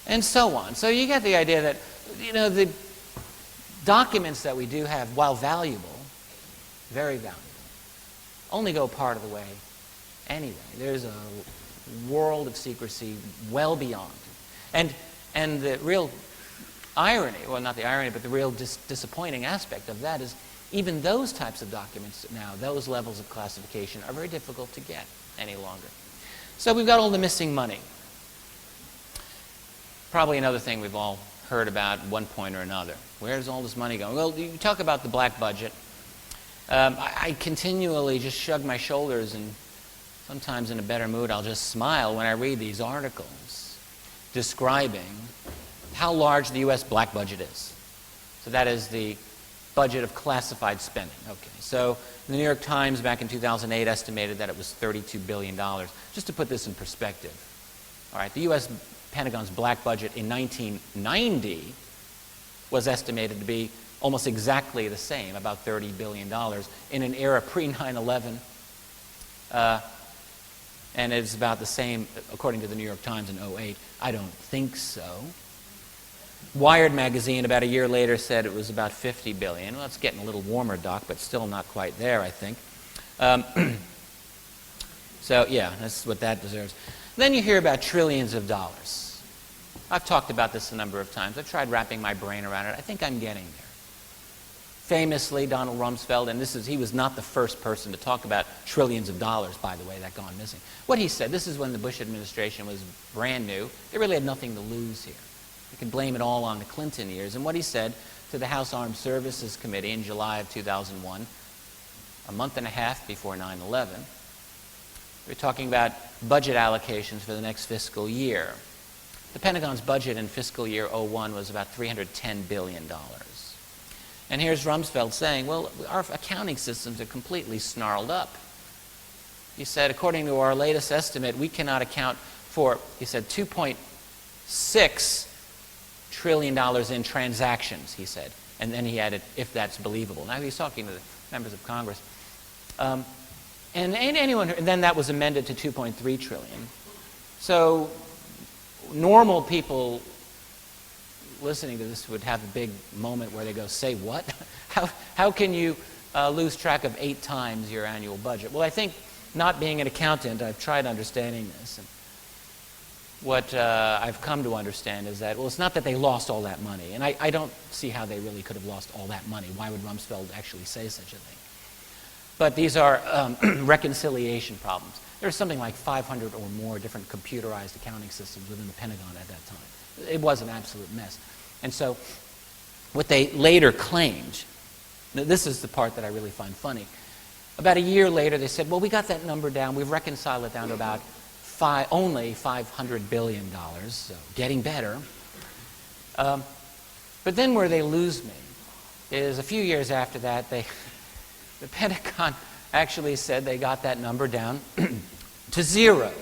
and so on. So you get the idea that, the documents that we do have, while valuable, very valuable, only go part of the way anyway. There's a world of secrecy well beyond. And the real irony, well, not the irony, but the real disappointing aspect of that is even those types of documents now, those levels of classification, are very difficult to get any longer. So we've got all the missing money. Probably another thing we've all heard about at one point or another. Where's all this money going? Well, you talk about the black budget. I continually just shrug my shoulders, and sometimes in a better mood I'll just smile when I read these articles describing how large the U.S. black budget is. So that is the budget of classified spending. Okay, so the New York Times back in 2008 estimated that it was $32 billion. Just to put this in perspective, all right, the U.S. Pentagon's black budget in 1990 was estimated to be almost exactly the same, about $30 billion, in an era pre-9/11, and it's about the same, according to the New York Times, in 2008. I don't think so. Wired magazine about a year later said it was about $50 billion. Well, it's getting a little warmer, Doc, but still not quite there, I think. So, yeah, that's what that deserves. Then you hear about trillions of dollars. I've talked about this a number of times. I've tried wrapping my brain around it. I think I'm getting there. Famously, Donald Rumsfeld, and he was not the first person to talk about trillions of dollars, by the way, that gone missing. What he said, this is when the Bush administration was brand new. They really had nothing to lose here. You can blame it all on the Clinton years. And what he said to the House Armed Services Committee in July of 2001, a month and a half before 9/11, we're talking about budget allocations for the next fiscal year. The Pentagon's budget in fiscal year 01 was about $310 billion. And here's Rumsfeld saying, well, our accounting systems are completely snarled up. He said, according to our latest estimate, we cannot account for, he said, $2.6 trillion in transactions, he said. And then he added, if that's believable. Now he's talking to the members of Congress. And then that was amended to $2.3 trillion. So normal people listening to this would have a big moment where they go, say what? How can you lose track of 8 times your annual budget? Well, I think, not being an accountant, I've tried understanding this. And what I've come to understand is that, well, it's not that they lost all that money. And I don't see how they really could have lost all that money. Why would Rumsfeld actually say such a thing? But these are reconciliation problems. There's something like 500 or more different computerized accounting systems within the Pentagon at that time. It was an absolute mess. And so what they later claimed, this is the part that I really find funny. About a year later, they said, well, we got that number down. We've reconciled it down to about only $500 billion, so getting better. But then where they lose me is a few years after that, the Pentagon actually said they got that number down to 0.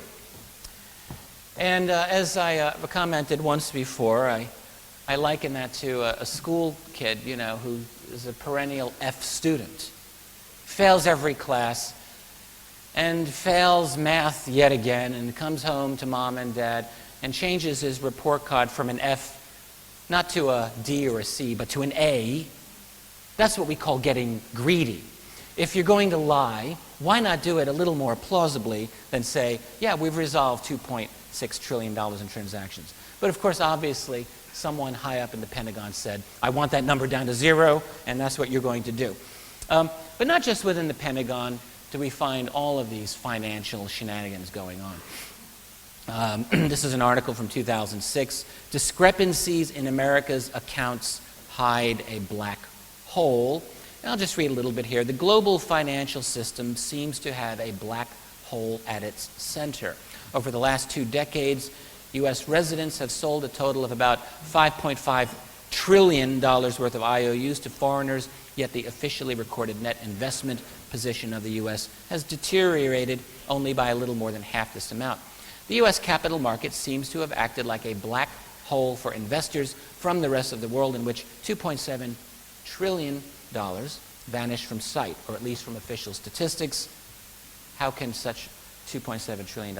And as I commented once before, I liken that to a school kid, you know, who is a perennial F student, fails every class, and fails math yet again, and comes home to mom and dad and changes his report card from an F, not to a D or a C, but to an A. That's what we call getting greedy. If you're going to lie, why not do it a little more plausibly than say, yeah, we've resolved $2.6 trillion in transactions. But of course, obviously, someone high up in the Pentagon said, I want that number down to 0, and that's what you're going to do. But not just within the Pentagon do we find all of these financial shenanigans going on. This is an article from 2006. Discrepancies in America's accounts hide a black hole. And I'll just read a little bit here. The global financial system seems to have a black hole at its center. Over the last 2 decades, U.S. residents have sold a total of about $5.5 trillion worth of IOUs to foreigners, yet the officially recorded net investment position of the U.S. has deteriorated only by a little more than half this amount. The U.S. capital market seems to have acted like a black hole for investors from the rest of the world, in which $2.7 trillion vanished from sight, or at least from official statistics. How can such $2.7 trillion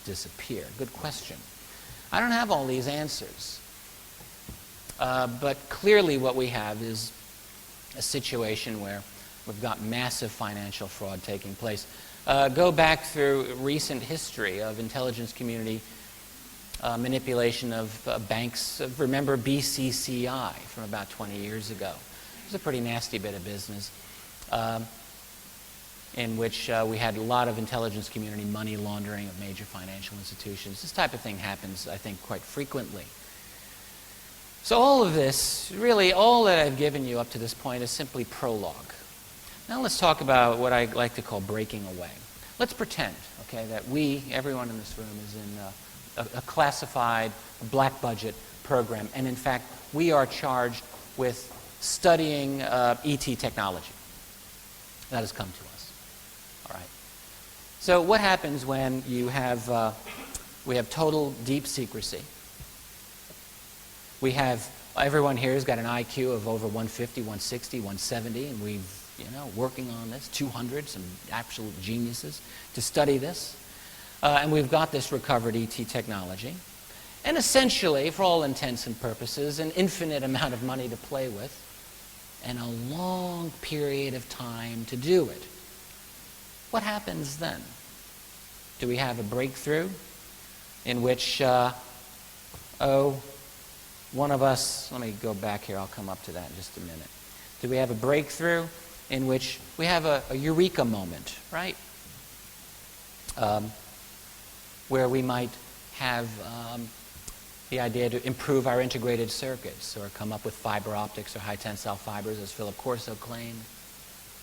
disappear? Good question. I don't have all these answers. But clearly what we have is a situation where we've got massive financial fraud taking place. Go back through recent history of intelligence community manipulation of banks. Remember BCCI from about 20 years ago. It was a pretty nasty bit of business in which we had a lot of intelligence community money laundering of major financial institutions. This type of thing happens, I think, quite frequently. So all of this, really all that I've given you up to this point is simply prologue. Now let's talk about what I like to call breaking away. Let's pretend, okay, that everyone in this room is in a classified black budget program, and in fact we are charged with studying ET technology. That has come to us. All right. So what happens when you have, we have total deep secrecy? We have, everyone here has got an IQ of over 150, 160, 170, and we've, working on this, 200, some absolute geniuses to study this. And we've got this recovered ET technology. And essentially, for all intents and purposes, an infinite amount of money to play with and a long period of time to do it. What happens then? Do we have a breakthrough in which, one of us, let me go back here, I'll come up to that in just a minute. Do we have a breakthrough in which we have a eureka moment, right? Where we might have the idea to improve our integrated circuits or come up with fiber optics or high tensile fibers, as Philip Corso claimed,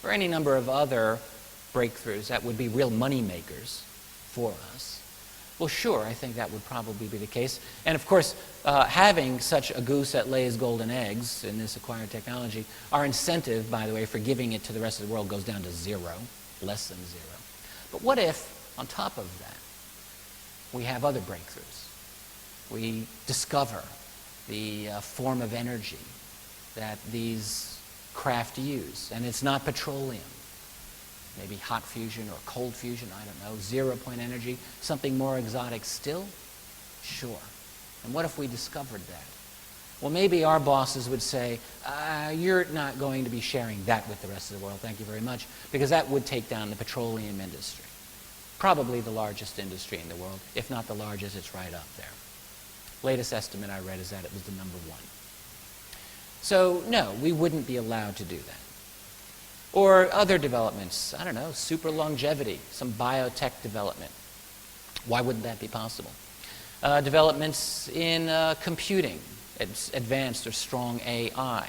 or any number of other breakthroughs that would be real money makers for us. Well, sure, I think that would probably be the case. And of course, having such a goose that lays golden eggs in this acquired technology, our incentive, by the way, for giving it to the rest of the world goes down to 0, less than 0. But what if, on top of that, we have other breakthroughs? We discover the form of energy that these craft use, and it's not petroleum. Maybe hot fusion or cold fusion, I don't know, 0-point energy, something more exotic still? Sure. And what if we discovered that? Well, maybe our bosses would say, you're not going to be sharing that with the rest of the world, thank you very much, because that would take down the petroleum industry. Probably the largest industry in the world. If not the largest, it's right up there. Latest estimate I read is that it was the number 1. So, no, we wouldn't be allowed to do that. Or other developments, I don't know, super longevity, some biotech development. Why wouldn't that be possible? Developments in computing, advanced or strong AI.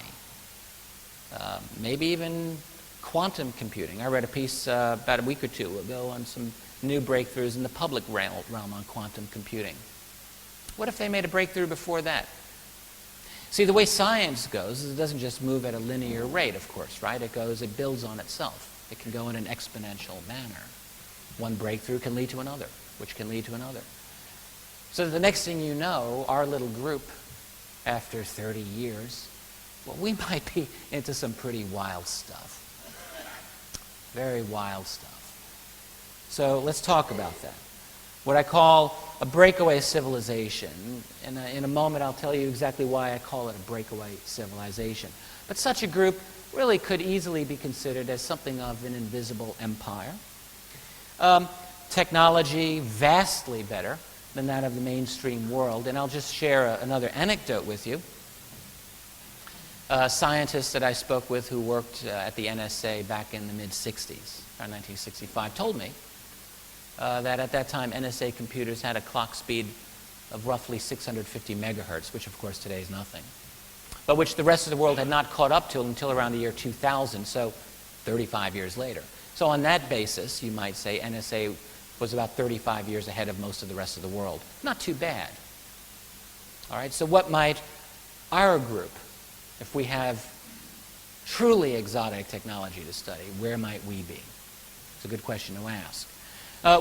Maybe even quantum computing. I read a piece about a week or 2 ago on some new breakthroughs in the public realm on quantum computing. What if they made a breakthrough before that? See, the way science goes is it doesn't just move at a linear rate, of course, right? It builds on itself. It can go in an exponential manner. One breakthrough can lead to another, which can lead to another. So the next thing you know, our little group, after 30 years, well, we might be into some pretty wild stuff. Very wild stuff. So let's talk about that. What I call a breakaway civilization. In a moment, I'll tell you exactly why I call it a breakaway civilization. But such a group really could easily be considered as something of an invisible empire. Technology vastly better than that of the mainstream world. And I'll just share another anecdote with you. A scientist that I spoke with who worked at the NSA back in the mid-60s, around 1965, told me that at that time NSA computers had a clock speed of roughly 650 megahertz, which of course today is nothing, but which the rest of the world had not caught up to until around the year 2000, so 35 years later. So on that basis, you might say NSA was about 35 years ahead of most of the rest of the world. Not too bad. All right, so what might our group, if we have truly exotic technology to study, where might we be? It's a good question to ask.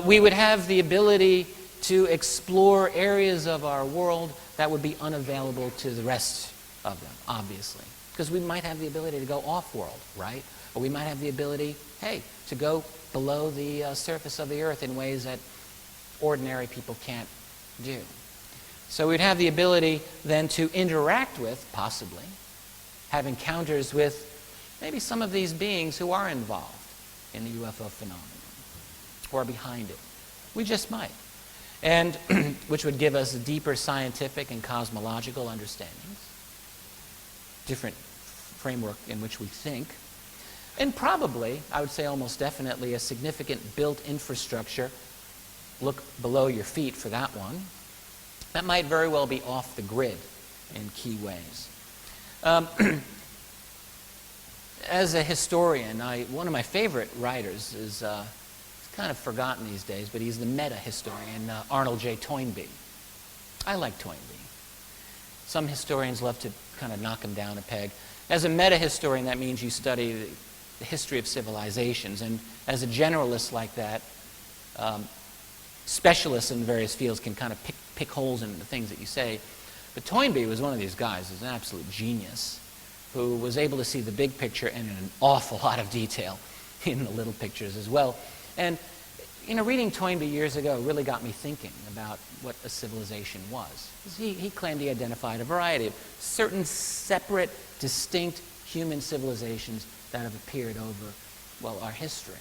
We would have the ability to explore areas of our world that would be unavailable to the rest of them, obviously. Because we might have the ability to go off-world, right? Or we might have the ability, hey, to go below the surface of the earth in ways that ordinary people can't do. So we'd have the ability then to interact with, possibly, have encounters with maybe some of these beings who are involved in the UFO phenomenon, who are behind it. We just might. And which would give us deeper scientific and cosmological understandings, different framework in which we think, and probably, I would say almost definitely, a significant built infrastructure, look below your feet for that one, that might very well be off the grid in key ways. As a historian, one of my favorite writers is he's kind of forgotten these days, but he's the meta-historian, Arnold J. Toynbee. I like Toynbee. Some historians love to kind of knock him down a peg. As a meta-historian, that means you study the history of civilizations, and as a generalist like that, specialists in various fields can kind of pick holes in the things that you say. But Toynbee was one of these guys who's an absolute genius who was able to see the big picture and in an awful lot of detail in the little pictures as well. And reading Toynbee years ago really got me thinking about what a civilization was. He claimed he identified a variety of certain separate, distinct human civilizations that have appeared over, well, our history.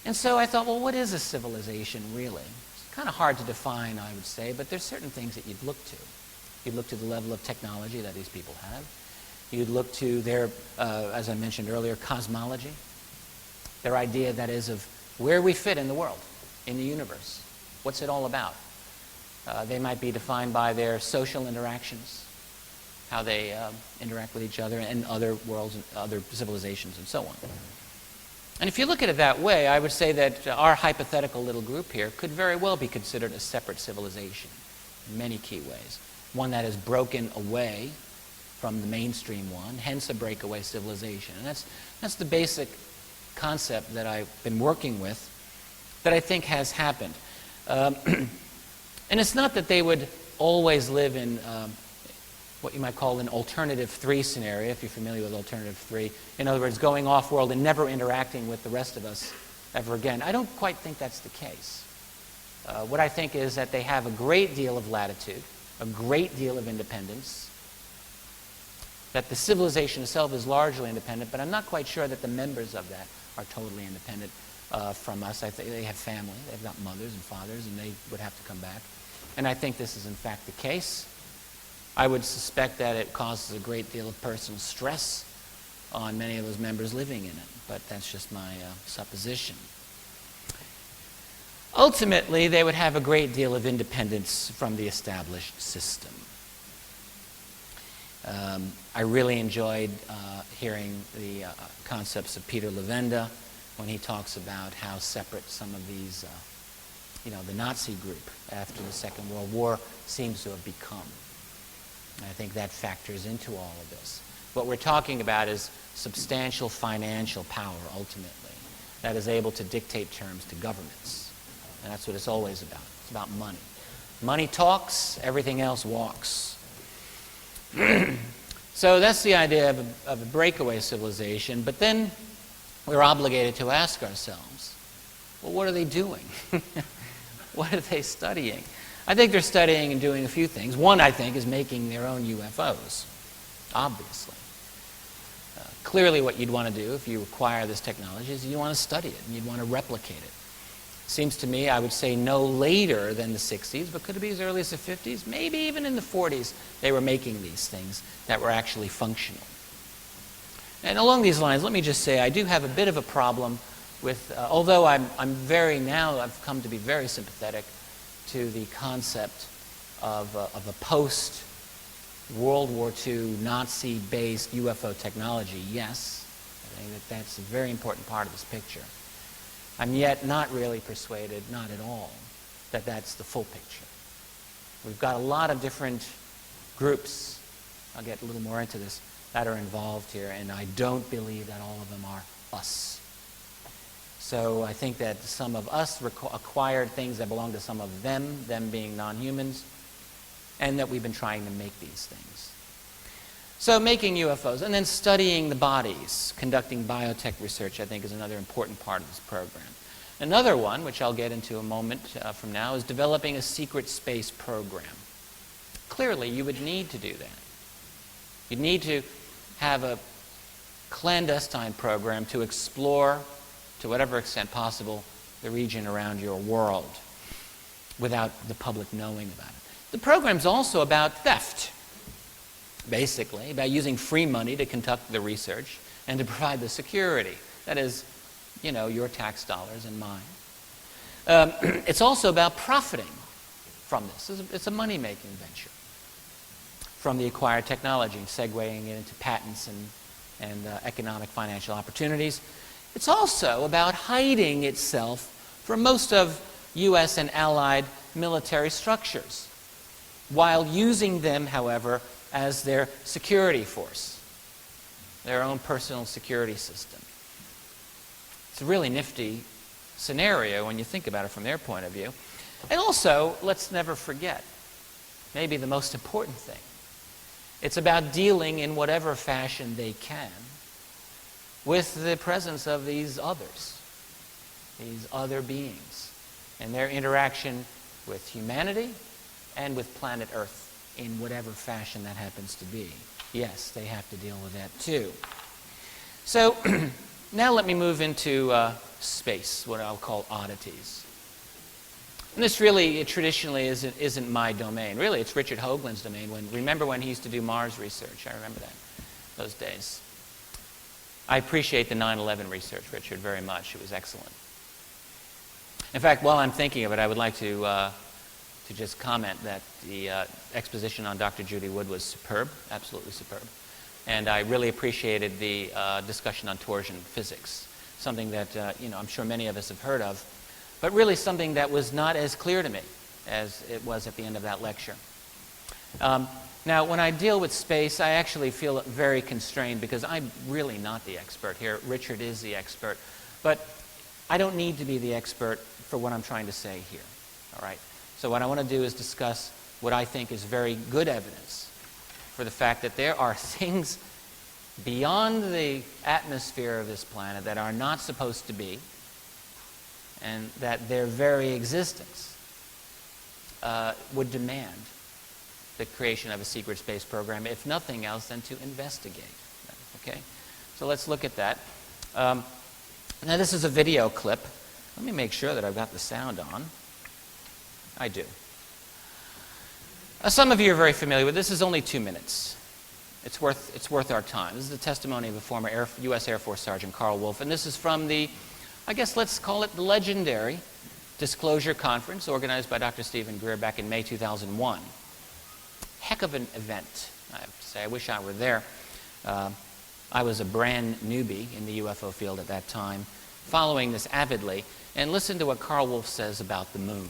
And so I thought, well, what is a civilization really? It's kind of hard to define, I would say, but there's certain things that you'd look to. You'd look to the level of technology that these people have. You'd look to their, as I mentioned earlier, cosmology, their idea, that is, of where we fit in the world, in the universe. What's it all about? They might be defined by their social interactions, how they interact with each other and other worlds and other civilizations and so on. And if you look at it that way, I would say that our hypothetical little group here could very well be considered a separate civilization in many key ways. One that has broken away from the mainstream one, hence a breakaway civilization. And that's the basic concept that I've been working with that I think has happened. And it's not that they would always live in what you might call an alternative 3 scenario, if you're familiar with alternative 3. In other words, going off-world and never interacting with the rest of us ever again. I don't quite think that's the case. What I think is that they have a great deal of latitude, a great deal of independence, that the civilization itself is largely independent, but I'm not quite sure that the members of that are totally independent from us. I think they have family, they've got mothers and fathers, and they would have to come back. And I think this is in fact the case. I would suspect that it causes a great deal of personal stress on many of those members living in it, but that's just my supposition. Ultimately, they would have a great deal of independence from the established system. I really enjoyed hearing the concepts of Peter Levenda when he talks about how separate some of these, the Nazi group after the Second World War seems to have become. And I think that factors into all of this. What we're talking about is substantial financial power, ultimately, that is able to dictate terms to governments. And that's what it's always about. It's about money. Money talks, everything else walks. So that's the idea of a breakaway civilization, but then we're obligated to ask ourselves, well, what are they doing? What are they studying? I think they're studying and doing a few things. One, I think, is making their own UFOs, obviously. Clearly what you'd want to do if you acquire this technology is you want to study it and you'd want to replicate it. Seems to me, I would say no later than the 60s, but could it be as early as the 50s? Maybe even in the 40s they were making these things that were actually functional. And along these lines, let me just say I do have a bit of a problem with, although I've come to be very sympathetic to the concept of a post-World War II Nazi-based UFO technology. Yes, I think that that's a very important part of this picture. I'm yet not really persuaded, not at all, that that's the full picture. We've got a lot of different groups, I'll get a little more into this, that are involved here, and I don't believe that all of them are us. So I think that some of us acquired things that belong to some of them being non-humans, and that we've been trying to make these things. So making UFOs, and then studying the bodies, conducting biotech research, I think is another important part of this program. Another one, which I'll get into a moment from now, is developing a secret space program. Clearly, you would need to do that. You'd need to have a clandestine program to explore, to whatever extent possible, the region around your world without the public knowing about it. The program's also about theft, basically, about using free money to conduct the research and to provide the security. That is, you know, your tax dollars and mine. It's also about profiting from this. It's a money-making venture from the acquired technology, segueing it into patents and economic financial opportunities. It's also about hiding itself from most of U.S. and Allied military structures, while using them, however, as their security force, their own personal security system. It's a really nifty scenario when you think about it from their point of view. And also, let's never forget, maybe the most important thing, it's about dealing in whatever fashion they can with the presence of these others, these other beings, and their interaction with humanity and with planet Earth in whatever fashion that happens to be. Yes, they have to deal with that too. So now let me move into space, what I'll call oddities. And this really, traditionally, isn't my domain. Really, it's Richard Hoagland's domain. Remember when he used to do Mars research? I remember that, those days. I appreciate the 9/11 research, Richard, very much. It was excellent. In fact, while I'm thinking of it, I would like to just comment that the exposition on Dr. Judy Wood was superb, absolutely superb. And I really appreciated the discussion on torsion physics, something that I'm sure many of us have heard of, but really something that was not as clear to me as it was at the end of that lecture. Now, when I deal with space, I actually feel very constrained because I'm really not the expert here. Richard is the expert. But I don't need to be the expert for what I'm trying to say here. All right? So what I want to do is discuss what I think is very good evidence for the fact that there are things beyond the atmosphere of this planet that are not supposed to be, and that their very existence would demand the creation of a secret space program, if nothing else than to investigate. Okay? So let's look at that. Now this is a video clip. Let me make sure that I've got the sound on. I do. Some of you are very familiar with this. This is only 2 minutes. It's worth our time. This is the testimony of a former U.S. Air Force Sergeant, Carl Wolf, and this is from the, I guess let's call it the legendary Disclosure Conference organized by Dr. Stephen Greer back in May 2001. Heck of an event, I have to say. I wish I were there. I was a brand newbie in the UFO field at that time, following this avidly, and listen to what Carl Wolf says about the moon.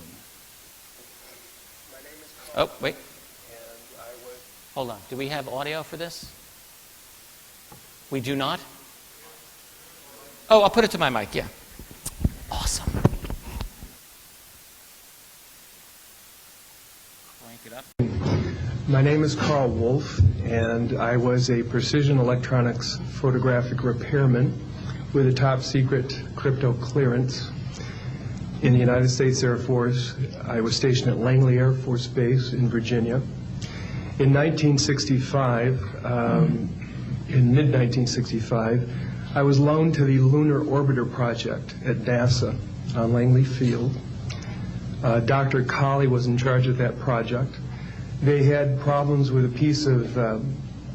My name is Carl. Oh, wait. And I was... Hold on. Do we have audio for this? We do not? Oh, I'll put it to my mic, yeah. Awesome. Crank it up. My name is Carl Wolf, and I was a precision electronics photographic repairman with a top secret crypto clearance in the United States Air Force. I was stationed at Langley Air Force Base in Virginia. In 1965, in mid-1965, I was loaned to the Lunar Orbiter Project at NASA on Langley Field. Dr. Colley was in charge of that project. They had problems with a piece of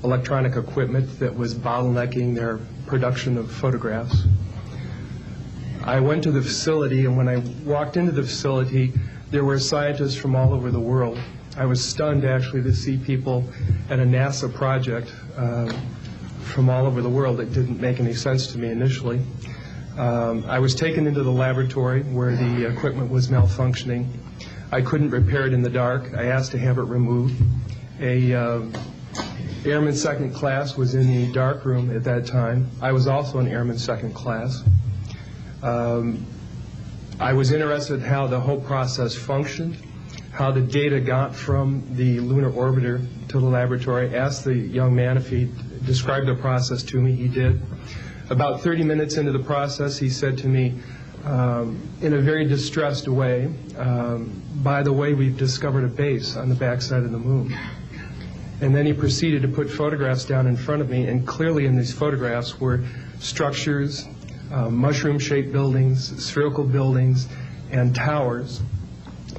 electronic equipment that was bottlenecking their production of photographs. I went to the facility, and when I walked into the facility, there were scientists from all over the world. I was stunned, actually, to see people at a NASA project from all over the world. It didn't make any sense to me initially. I was taken into the laboratory where the equipment was malfunctioning. I couldn't repair it in the dark. I asked to have it removed. Airman second class was in the dark room at that time. I was also an airman second class. I was interested in how the whole process functioned, how the data got from the lunar orbiter to the laboratory. I asked the young man if he described the process to me. He did. About 30 minutes into the process, he said to me, in a very distressed way, by the way, we've discovered a base on the backside of the moon. And then he proceeded to put photographs down in front of me, and clearly in these photographs were structures, mushroom-shaped buildings, spherical buildings, and towers.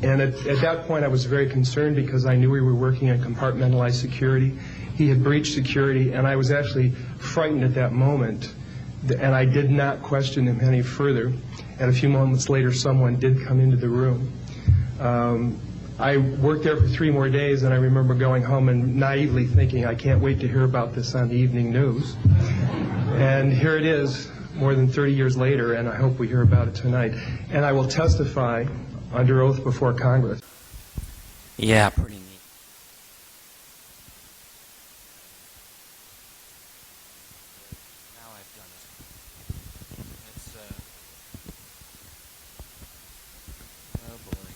And at that point, I was very concerned because I knew we were working on compartmentalized security. He had breached security, and I was actually frightened at that moment. And I did not question him any further. And a few moments later, someone did come into the room. I worked there for 3 more days, and I remember going home and naively thinking, I can't wait to hear about this on the evening news. And here it is, more than 30 years later, and I hope we hear about it tonight. And I will testify under oath before Congress. Yeah, pretty neat. Now I've done it. It's oh boy,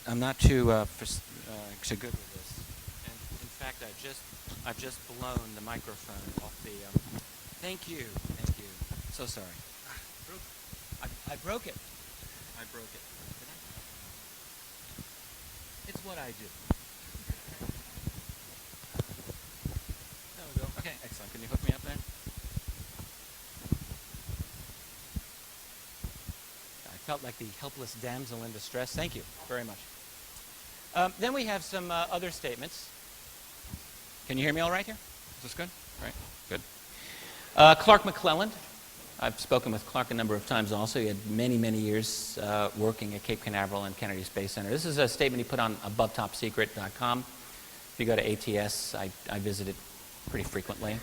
I'm not too too good with this. And in fact, I've just blown the microphone off the. Thank you. So sorry. I broke it. I broke it. Did I? It's what I do. There we go. Okay, excellent. Can you hook me up there? I felt like the helpless damsel in distress. Thank you very much. Then we have some other statements. Can you hear me all right here? Is this good? Right. Good. Clark McClelland. I've spoken with Clark a number of times also. He had many, many years working at Cape Canaveral and Kennedy Space Center. This is a statement he put on abovetopsecret.com. If you go to ATS, I visit it pretty frequently.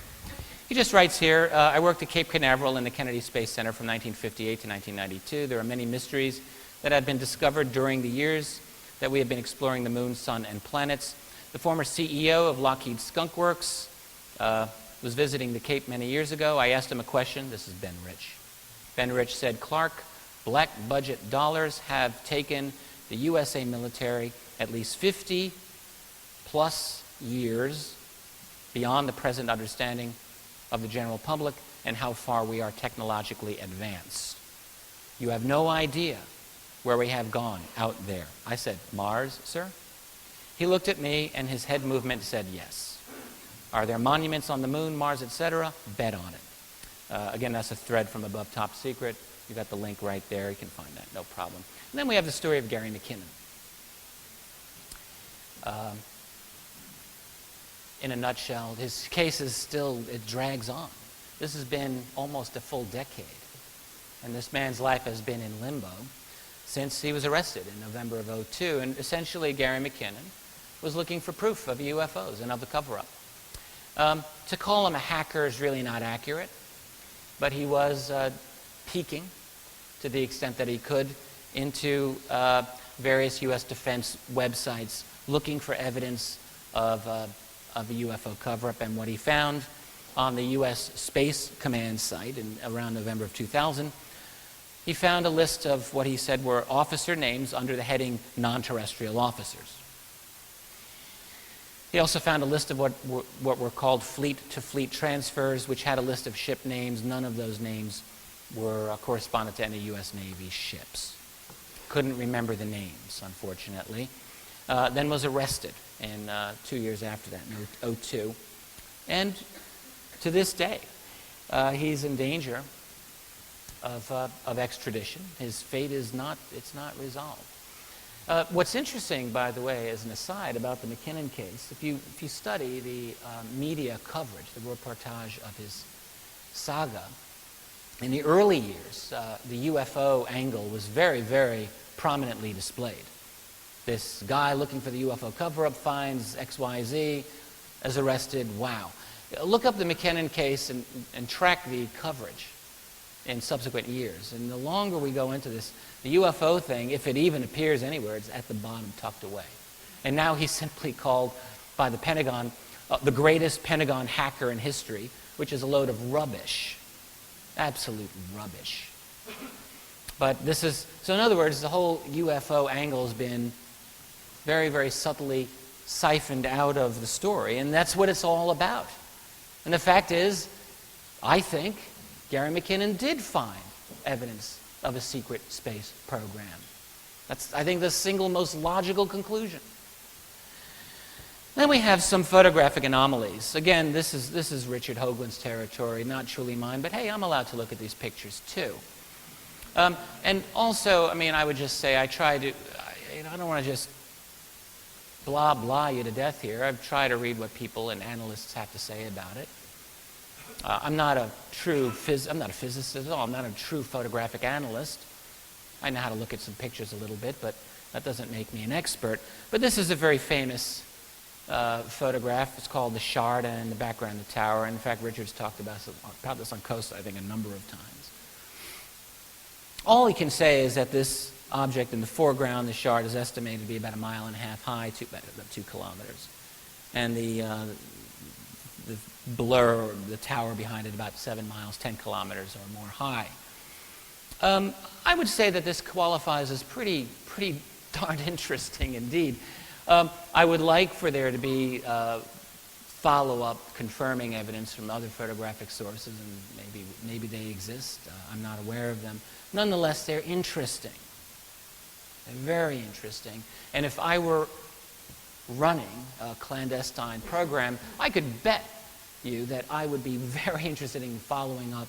He just writes here, I worked at Cape Canaveral and the Kennedy Space Center from 1958 to 1992. There are many mysteries that have been discovered during the years that we have been exploring the moon, sun, and planets. The former CEO of Lockheed Skunk Works was visiting the Cape many years ago. I asked him a question. This is Ben Rich. Ben Rich said, Clark, black budget dollars have taken the USA military at least 50 plus years beyond the present understanding of the general public and how far we are technologically advanced. You have no idea where we have gone out there. I said, Mars, sir? He looked at me and his head movement said yes. Are there monuments on the moon, Mars, etc.? Bet on it. Again, that's a thread from Above Top Secret. You got the link right there. You can find that, no problem. And then we have the story of Gary McKinnon. In a nutshell, his case is still, it drags on. This has been almost a full decade. And this man's life has been in limbo since he was arrested in November of 2002. And essentially, Gary McKinnon was looking for proof of UFOs and of the cover-up. To call him a hacker is really not accurate, but he was peeking to the extent that he could into various U.S. defense websites looking for evidence of a UFO cover-up. And what he found on the U.S. Space Command site around November of 2000, he found a list of what he said were officer names under the heading non-terrestrial officers. He also found a list of what were called fleet-to-fleet transfers, which had a list of ship names. None of those names were correspondent to any U.S. Navy ships. Couldn't remember the names, unfortunately. Then was arrested in 2 years after that, in 2002. And to this day, he's in danger of extradition. His fate is not resolved. What's interesting, by the way, as an aside about the McKinnon case, if you study the media coverage, the reportage of his saga, in the early years, the UFO angle was very, very prominently displayed. This guy looking for the UFO cover-up finds XYZ, is arrested, wow. Look up the McKinnon case and track the coverage in subsequent years. And the longer we go into this, the UFO thing, if it even appears anywhere, it's at the bottom, tucked away. And now he's simply called by the Pentagon the greatest Pentagon hacker in history, which is a load of rubbish. Absolute rubbish. But this is, so in other words, the whole UFO angle has been very, very subtly siphoned out of the story, and that's what it's all about. And the fact is, I think Gary McKinnon did find evidence of a secret space program. That's, I think, the single most logical conclusion. Then we have some photographic anomalies. Again, this is Richard Hoagland's territory, not truly mine, but hey, I'm allowed to look at these pictures too. And also, I mean, I would just say I try to, I don't want to just blah, blah you to death here. I've tried to read what people and analysts have to say about it. I'm not a physicist at all. I'm not a true photographic analyst. I know how to look at some pictures a little bit, but that doesn't make me an expert. But this is a very famous photograph. It's called The Shard, and in the background, the tower. And in fact, Richard's talked about this on Coast, I think, a number of times. All he can say is that this object in the foreground, the shard, is estimated to be about 1.5 miles high, about 2 kilometers. And the blur, or the tower behind it, about 7 miles, 10 kilometers or more high. I would say that this qualifies as pretty darn interesting indeed. I would like for there to be follow-up confirming evidence from other photographic sources, and maybe they exist. I'm not aware of them. Nonetheless, they're interesting. They're very interesting. And if I were running a clandestine program, I could bet you that I would be very interested in following up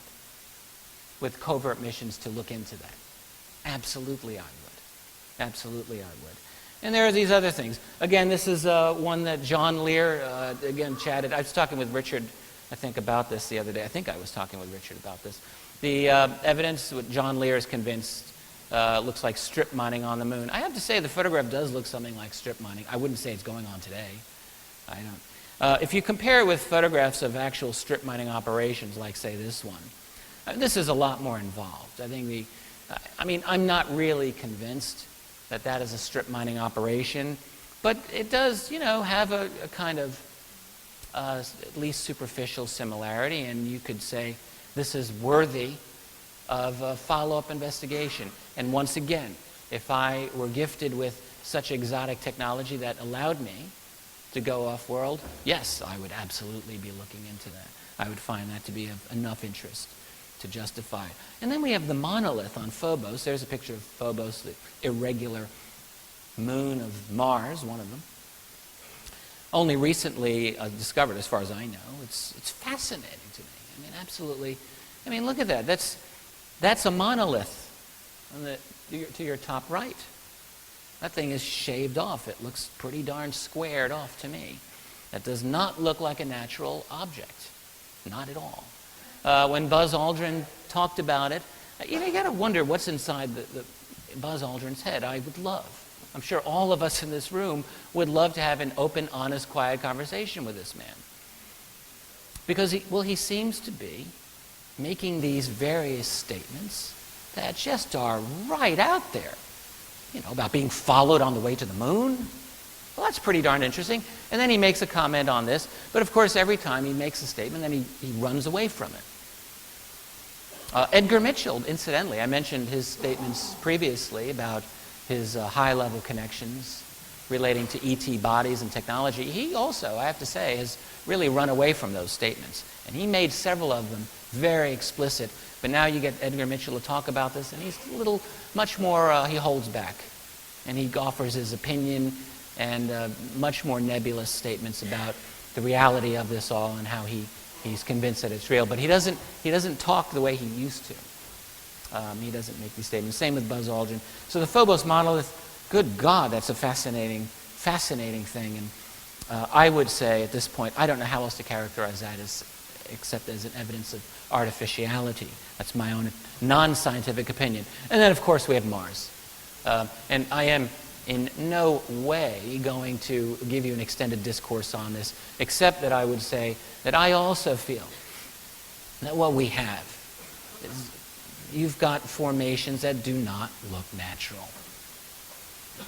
with covert missions to look into that. Absolutely I would. Absolutely I would. And there are these other things. Again, this is one that John Lear, again, chatted. I was talking with Richard, I think, about this the other day. I think I was talking with Richard about this. The evidence, what John Lear is convinced, looks like strip mining on the moon. I have to say the photograph does look something like strip mining. I wouldn't say it's going on today. I don't. If you compare it with photographs of actual strip mining operations, like, say, this one, this is a lot more involved. I think I'm not really convinced that that is a strip mining operation, but it does, have a kind of at least superficial similarity, and you could say this is worthy of a follow-up investigation. And once again, if I were gifted with such exotic technology that allowed me to go off-world, yes, I would absolutely be looking into that. I would find that to be of enough interest to justify it. And then we have the monolith on Phobos. There's a picture of Phobos, the irregular moon of Mars, one of them. Only recently discovered, as far as I know. It's fascinating to me. I mean, absolutely. I mean, look at that. That's a monolith to your top right. That thing is shaved off. It looks pretty darn squared off to me. That does not look like a natural object. Not at all. When Buzz Aldrin talked about it, you got to wonder what's inside the Buzz Aldrin's head. I'm sure all of us in this room would love to have an open, honest, quiet conversation with this man. Because he seems to be making these various statements that just are right out there. About being followed on the way to the moon. Well, that's pretty darn interesting. And then he makes a comment on this. But of course, every time he makes a statement, then he runs away from it. Edgar Mitchell, incidentally, I mentioned his statements previously about his high-level connections relating to ET bodies and technology, he also, I have to say, has really run away from those statements. And he made several of them very explicit. But now you get Edgar Mitchell to talk about this, and he's a little, much more, he holds back. And he offers his opinion and much more nebulous statements about the reality of this all and how he's convinced that it's real. But he doesn't talk the way he used to. He doesn't make these statements. Same with Buzz Aldrin. So the Phobos monolith, good God, that's a fascinating thing. And I would say at this point, I don't know how else to characterize that except as an evidence of artificiality. That's my own non-scientific opinion. And then, of course, we have Mars. And I am in no way going to give you an extended discourse on this, except that I would say that I also feel that what we have is you've got formations that do not look natural.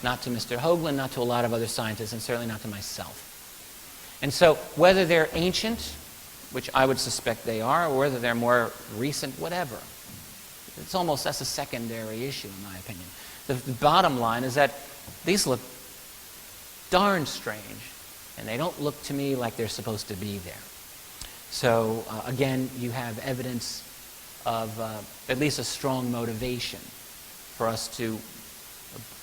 Not to Mr. Hoagland, not to a lot of other scientists, and certainly not to myself. And so whether they're ancient, which I would suspect they are, or whether they're more recent, whatever, that's a secondary issue in my opinion. The bottom line is that these look darn strange, and they don't look to me like they're supposed to be there. So again, you have evidence of at least a strong motivation for us to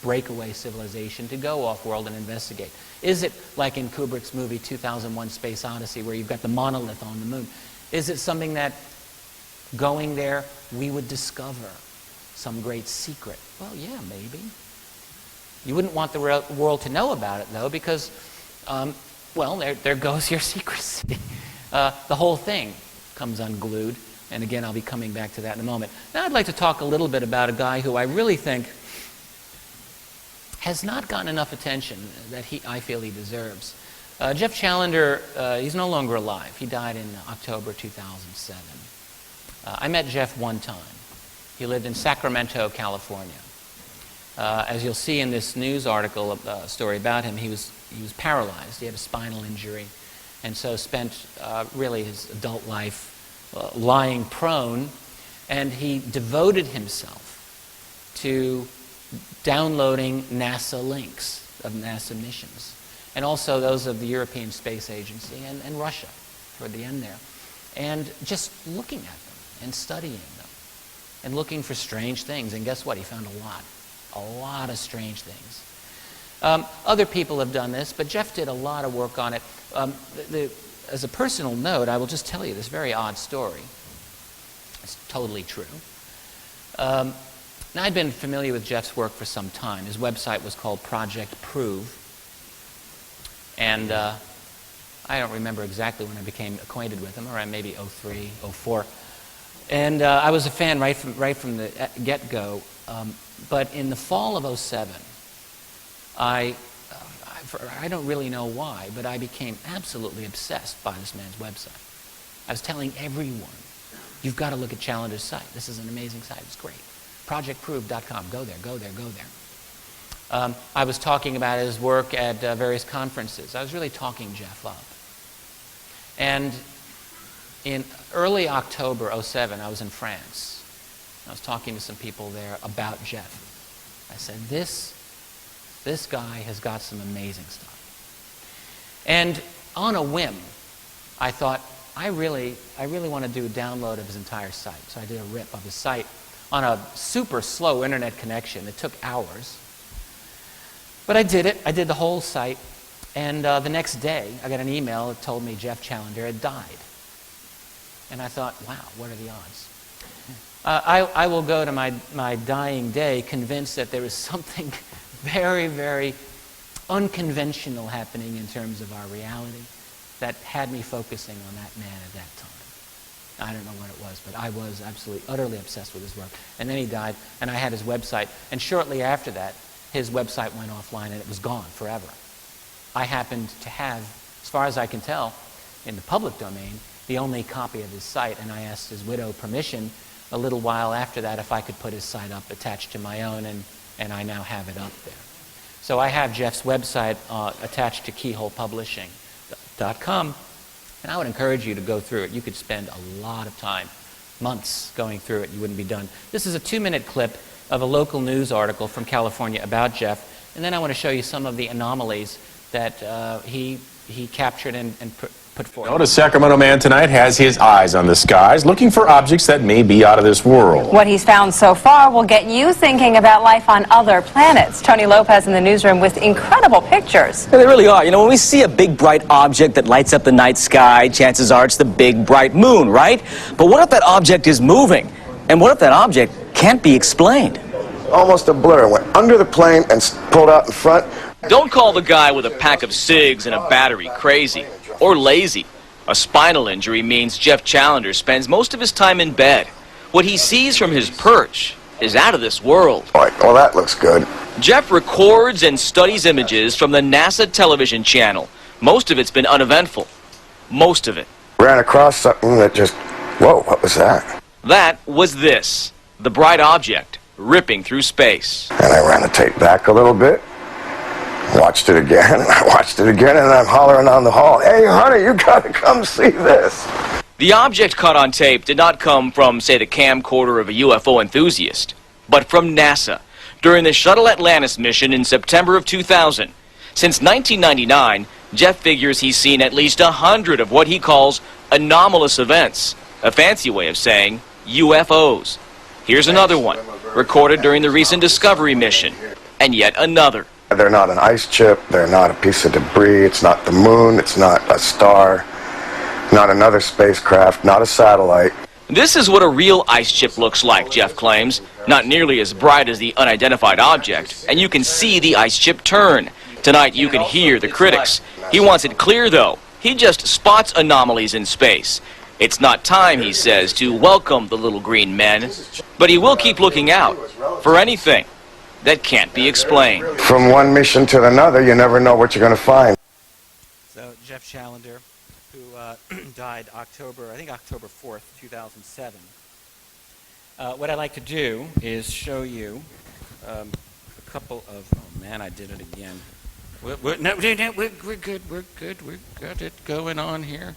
breakaway civilization to go off-world and investigate. Is it like in Kubrick's movie 2001: Space Odyssey, where you've got the monolith on the moon? Is it something that going there we would discover some great secret? Well, yeah, maybe. You wouldn't want the world to know about it, though, because, well, there goes your secrecy. The whole thing comes unglued. And again, I'll be coming back to that in a moment. Now I'd like to talk a little bit about a guy who I really think has not gotten enough attention that I feel he deserves. Jeff Challenger, he's no longer alive. He died in October 2007. I met Jeff one time. He lived in Sacramento, California. As you'll see in this news article story about him, he was paralyzed. He had a spinal injury, and so spent really his adult life lying prone, and he devoted himself to downloading NASA links of NASA missions, and also those of the European Space Agency and Russia toward the end there, and just looking at them and studying them and looking for strange things. And guess what? He found a lot of strange things. Other people have done this, but Jeff did a lot of work on it. As a personal note, I will just tell you this very odd story. It's totally true. Now, I'd been familiar with Jeff's work for some time. His website was called Project Prove. And I don't remember exactly when I became acquainted with him, around maybe 03, 04. And I was a fan right from the get-go. But in the fall of 07, I don't really know why, but I became absolutely obsessed by this man's website. I was telling everyone, you've got to look at Challenger's site. This is an amazing site. It's great. ProjectProve.com. Go there, go there, go there. I was talking about his work at various conferences. I was really talking Jeff up. And in early October 07, I was in France. I was talking to some people there about Jeff. I said, this guy has got some amazing stuff. And on a whim, I thought, I really want to do a download of his entire site. So I did a rip of his site on a super slow internet connection. It took hours. But I did it. I did the whole site. And the next day, I got an email that told me Jeff Challenger had died. And I thought, wow, what are the odds? I will go to my dying day convinced that there is something very, very unconventional happening in terms of our reality that had me focusing on that man at that time. I don't know what it was, but I was absolutely, utterly obsessed with his work. And then he died, and I had his website. And shortly after that, his website went offline, and it was gone forever. I happened to have, as far as I can tell, in the public domain, the only copy of his site, and I asked his widow permission a little while after that if I could put his site up attached to my own, and I now have it up there. So I have Jeff's website attached to keyholepublishing.com, and I would encourage you to go through it. You could spend a lot of time, months going through it. You wouldn't be done. This is a 2-minute clip of a local news article from California about Jeff, And then I want to show you some of the anomalies that he captured and put forward. A Sacramento man tonight has his eyes on the skies, looking for objects that may be out of this world. What he's found so far will get you thinking about life on other planets. Tony Lopez in the newsroom with incredible pictures. Yeah, they really are. You know, when we see a big bright object that lights up the night sky, chances are it's the big bright moon, right? But what if that object is moving? And what if that object can't be explained? Almost a blur. Went under the plane and pulled out in front. Don't call the guy with a pack of cigs and a battery crazy or lazy. A spinal injury means Jeff Challenger spends most of his time in bed. What he sees from his perch is out of this world. Well, that looks good. Jeff records and studies images from the NASA television channel. Most of it's been uneventful. Most of it. Ran across something that just, whoa, what was that? That was this, the bright object ripping through space. And I ran the tape back a little bit. Watched it again, and I watched it again, and I'm hollering down the hall, "Hey, honey, you gotta come see this." The object caught on tape did not come from, say, the camcorder of a UFO enthusiast, but from NASA during the Shuttle Atlantis mission in September of 2000. Since 1999, Jeff figures he's seen at least 100 of what he calls anomalous events, a fancy way of saying UFOs. Here's another one, recorded during the recent Discovery mission, and yet another. They're not an ice chip, they're not a piece of debris, it's not the moon, it's not a star, not another spacecraft, not a satellite. This is what a real ice chip looks like, Jeff claims. Not nearly as bright as the unidentified object, and you can see the ice chip turn. Tonight you can hear the critics. He wants it clear, though. He just spots anomalies in space. It's not time, he says, to welcome the little green men, but he will keep looking out for anything that can't be explained. From one mission to another, you never know what you're going to find. So Jeff Challenger, who died October 4th, 2007. What I'd like to do is show you a couple of, oh man, I did it again. We're good, we've got it going on here.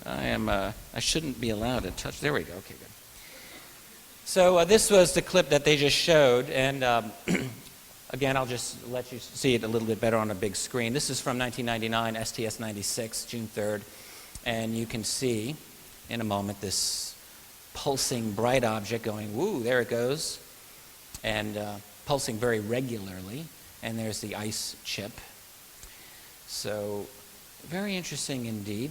I shouldn't be allowed to touch, there we go, okay, good. So this was the clip that they just showed, and again, I'll just let you see it a little bit better on a big screen. This is from 1999, STS-96, June 3rd, and you can see in a moment this pulsing bright object going, woo, there it goes, and pulsing very regularly, and there's the ice chip. So very interesting indeed.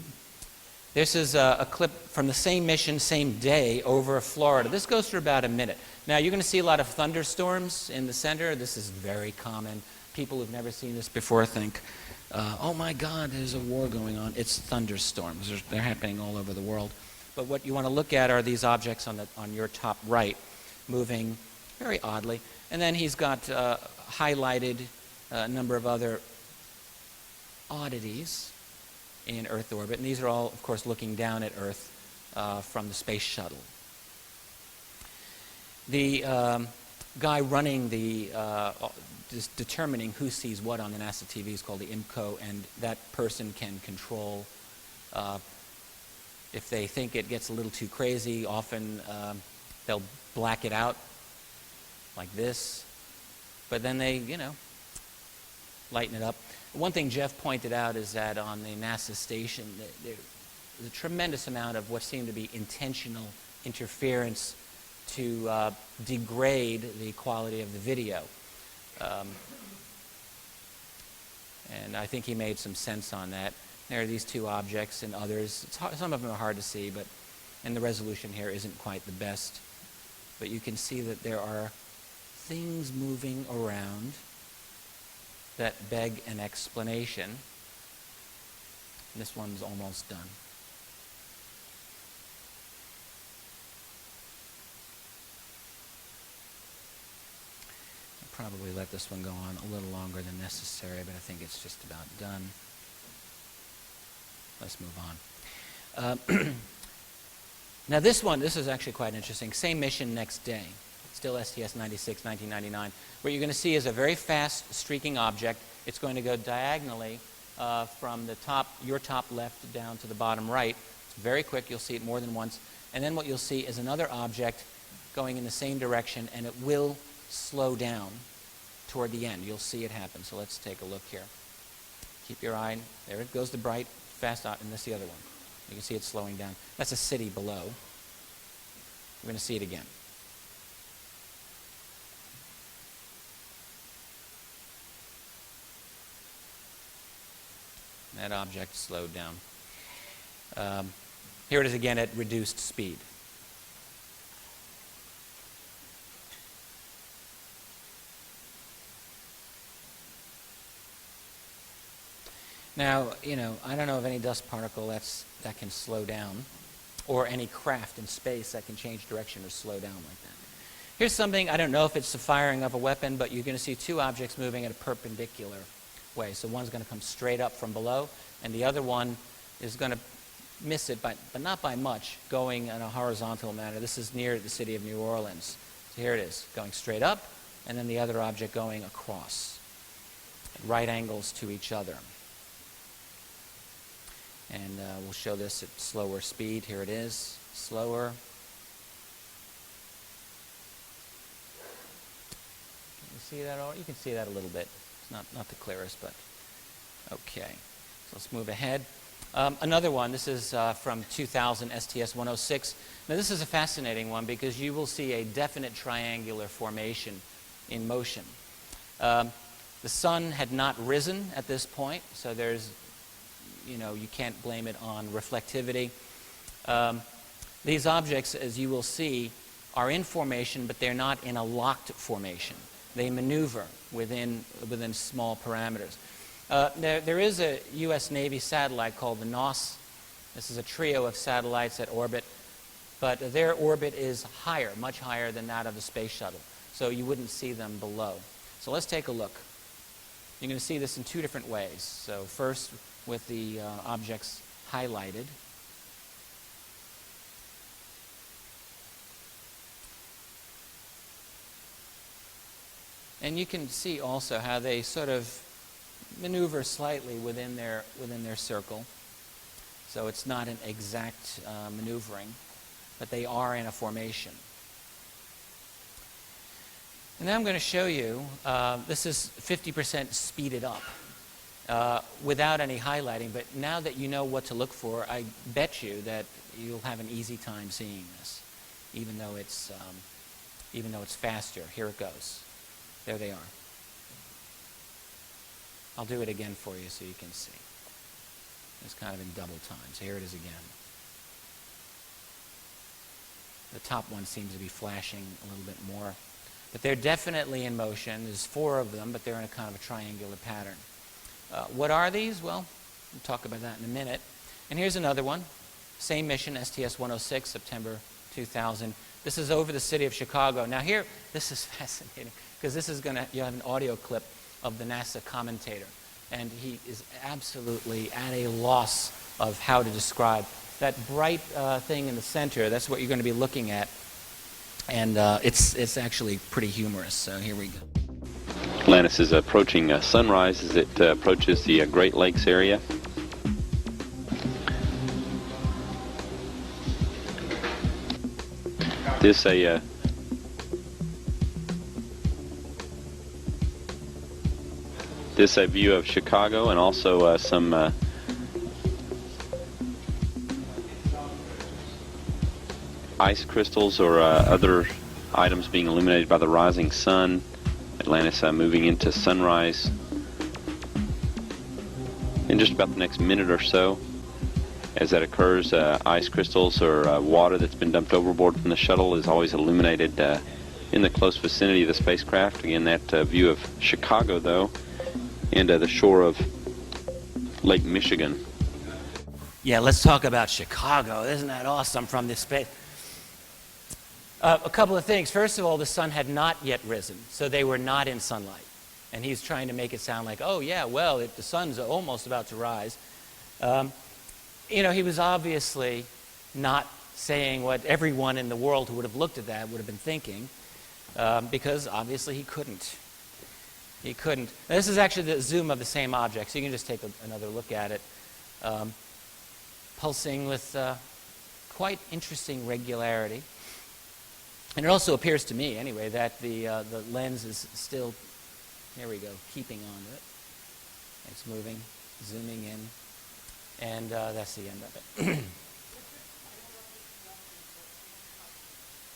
This is a clip from the same mission, same day, over Florida. This goes for about a minute. Now, you're going to see a lot of thunderstorms in the center. This is very common. People who've never seen this before think, oh my God, there's a war going on. It's thunderstorms. They're happening all over the world. But what you want to look at are these objects on your top right, moving very oddly. And then he's got highlighted a number of other oddities in Earth orbit, and these are all, of course, looking down at Earth from the space shuttle. The guy running the, determining who sees what on the NASA TV is called the IMCO, and that person can control, if they think it gets a little too crazy, often they'll black it out like this, but then they, lighten it up. One thing Jeff pointed out is that on the NASA station, there's a tremendous amount of what seemed to be intentional interference to degrade the quality of the video. And I think he made some sense on that. There are these two objects and others. Some of them are hard to see, and the resolution here isn't quite the best. But you can see that there are things moving around that beg an explanation. This one's almost done. I'll probably let this one go on a little longer than necessary, but I think it's just about done. Let's move on. Now this is actually quite interesting. Same mission next day. Still STS-96, 1999. What you're going to see is a very fast streaking object. It's going to go diagonally from the your top left down to the bottom right. It's very quick. You'll see it more than once. And then what you'll see is another object going in the same direction, and it will slow down toward the end. You'll see it happen. So let's take a look here. Keep your eye. There it goes, the bright, fast out, and this is the other one. You can see it slowing down. That's a city below. We're going to see it again. That object slowed down. Here it is again at reduced speed. Now, I don't know of any dust particle that can slow down, or any craft in space that can change direction or slow down like that. Here's something, I don't know if it's the firing of a weapon, but you're going to see two objects moving at a perpendicular way. So one's going to come straight up from below, and the other one is going to miss it, but not by much, going in a horizontal manner. This is near the city of New Orleans. So here it is, going straight up, and then the other object going across, at right angles to each other. And we'll show this at slower speed. Here it is, slower. Can you see that? You can see that a little bit. It's not the clearest, but okay. So let's move ahead. Another one, this is from 2000, STS-106. Now this is a fascinating one because you will see a definite triangular formation in motion. The sun had not risen at this point, so there's, you can't blame it on reflectivity. These objects, as you will see, are in formation, but they're not in a locked formation. They maneuver within small parameters. There is a U.S. Navy satellite called the NOS. This is a trio of satellites that orbit, but their orbit is higher, much higher than that of the space shuttle, so you wouldn't see them below. So let's take a look. You're going to see this in two different ways. So first, with the objects highlighted. And you can see also how they sort of maneuver slightly within their circle. So it's not an exact maneuvering, but they are in a formation. And now I'm going to show you, this is 50% speeded up without any highlighting, but now that you know what to look for, I bet you that you'll have an easy time seeing this, even though it's faster. Here it goes. There they are. I'll do it again for you so you can see. It's kind of in double time. So here it is again. The top one seems to be flashing a little bit more. But they're definitely in motion. There's 4 of them, but they're in a kind of a triangular pattern. What are these? Well, we'll talk about that in a minute. And here's another one. Same mission, STS-106, September 2000. This is over the city of Chicago. Now here, this is fascinating, because this is you have an audio clip of the NASA commentator. And he is absolutely at a loss of how to describe that bright thing in the center. That's what you're going to be looking at. And it's actually pretty humorous. So here we go. Atlantis is approaching sunrise as it approaches the Great Lakes area. This a view of Chicago, and also some ice crystals or other items being illuminated by the rising sun. Atlantis moving into sunrise in just about the next minute or so. As that occurs, ice crystals or water that's been dumped overboard from the shuttle is always illuminated in the close vicinity of the spacecraft. Again, that view of Chicago, though, and the shore of Lake Michigan. Yeah, let's talk about Chicago. Isn't that awesome from this space? A couple of things. First of all, the sun had not yet risen, so they were not in sunlight. And he's trying to make it sound like, oh, yeah, well, the sun's almost about to rise. He was obviously not saying what everyone in the world who would have looked at that would have been thinking, because obviously he couldn't. He couldn't. Now, this is actually the zoom of the same object, so you can just take another look at it. Pulsing with quite interesting regularity. And it also appears to me, anyway, that the lens is still Here we go, keeping on to it. It's moving, zooming in, and that's the end of it.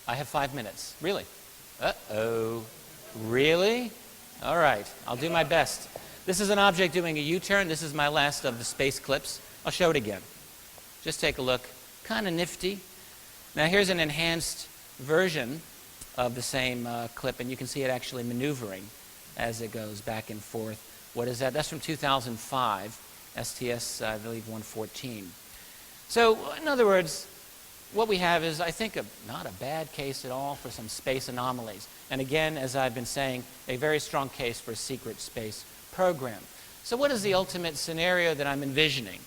I have 5 minutes. Really? Uh-oh. Really? All right, I'll do my best. This is an object doing a U-turn. This is my last of the space clips. I'll show it again. Just take a look. Kind of nifty. Now here's an enhanced version of the same clip, and you can see it actually maneuvering as it goes back and forth. What is that? That's from 2005, STS, I believe, 114. So, in other words, what we have is, I think, not a bad case at all for some space anomalies. And again, as I've been saying, a very strong case for a secret space program. So what is the ultimate scenario that I'm envisioning?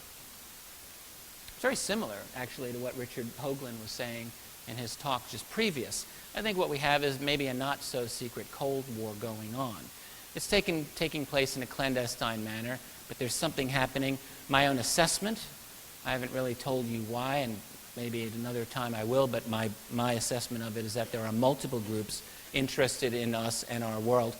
It's very similar, actually, to what Richard Hoagland was saying in his talk just previous. I think what we have is maybe a not-so-secret Cold War going on. It's taking place in a clandestine manner, but there's something happening. My own assessment, I haven't really told you why, and maybe at another time I will, but my assessment of it is that there are multiple groups interested in us and our world.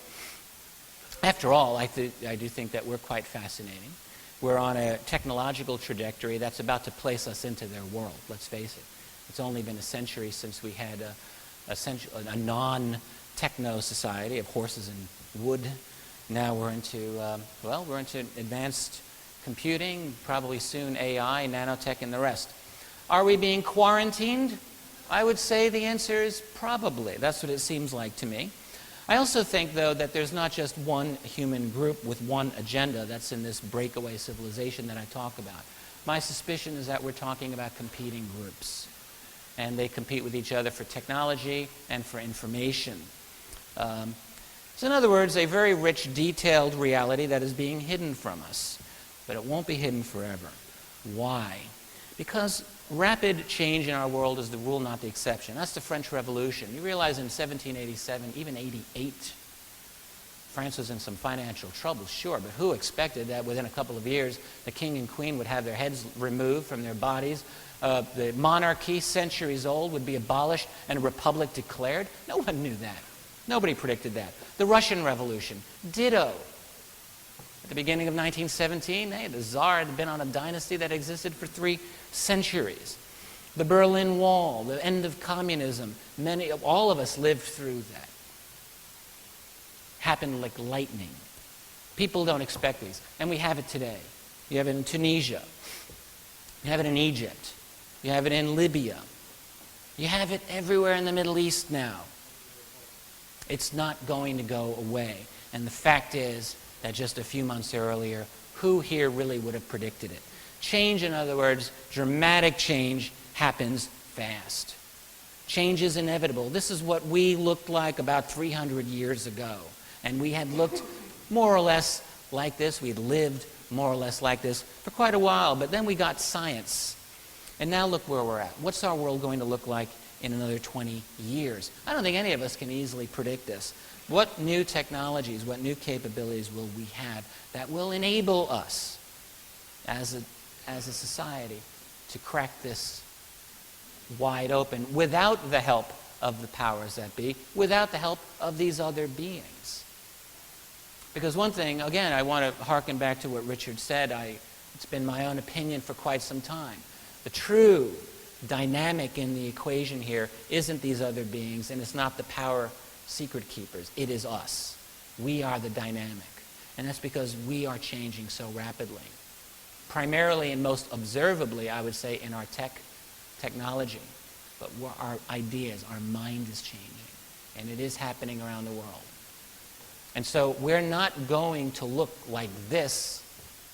After all, I do think that we're quite fascinating. We're on a technological trajectory that's about to place us into their world, let's face it. It's only been a century since we had a non-techno society of horses and wood. Now we're into, we're into advanced computing, probably soon AI, nanotech, and the rest. Are we being quarantined? I would say the answer is probably. That's what it seems like to me. I also think, though, that there's not just one human group with one agenda that's in this breakaway civilization that I talk about. My suspicion is that we're talking about competing groups, and they compete with each other for technology and for information. So in other words, a very rich, detailed reality that is being hidden from us. But it won't be hidden forever. Why? Because rapid change in our world is the rule, not the exception. That's the French Revolution. You realize in 1787, even 88, France was in some financial trouble, sure, but who expected that within a couple of years the king and queen would have their heads removed from their bodies, the monarchy, centuries old, would be abolished and a republic declared? No one knew that. Nobody predicted that. The Russian Revolution, ditto. At the beginning of 1917, hey, the Tsar had been on a dynasty that existed for 3 centuries. The Berlin Wall, the end of communism, all of us lived through that. Happened like lightning. People don't expect these. And we have it today. You have it in Tunisia. You have it in Egypt. You have it in Libya. You have it everywhere in the Middle East now. It's not going to go away. And the fact is that just a few months earlier, who here really would have predicted it? Change, in other words, dramatic change happens fast. Change is inevitable. This is what we looked like about 300 years ago. And we had looked more or less like this. We had lived more or less like this for quite a while. But then we got science. And now look where we're at. What's our world going to look like in another 20 years? I don't think any of us can easily predict this. What new technologies, what new capabilities will we have that will enable us as a society to crack this wide open without the help of the powers that be, without the help of these other beings? Because one thing, again, I want to harken back to what Richard said. It's been my own opinion for quite some time. The true dynamic in the equation here isn't these other beings, and it's not the power secret keepers. It is us. We are the dynamic. And that's because we are changing so rapidly. Primarily and most observably, I would say, in our technology. But our ideas, our mind is changing. And it is happening around the world. And so we're not going to look like this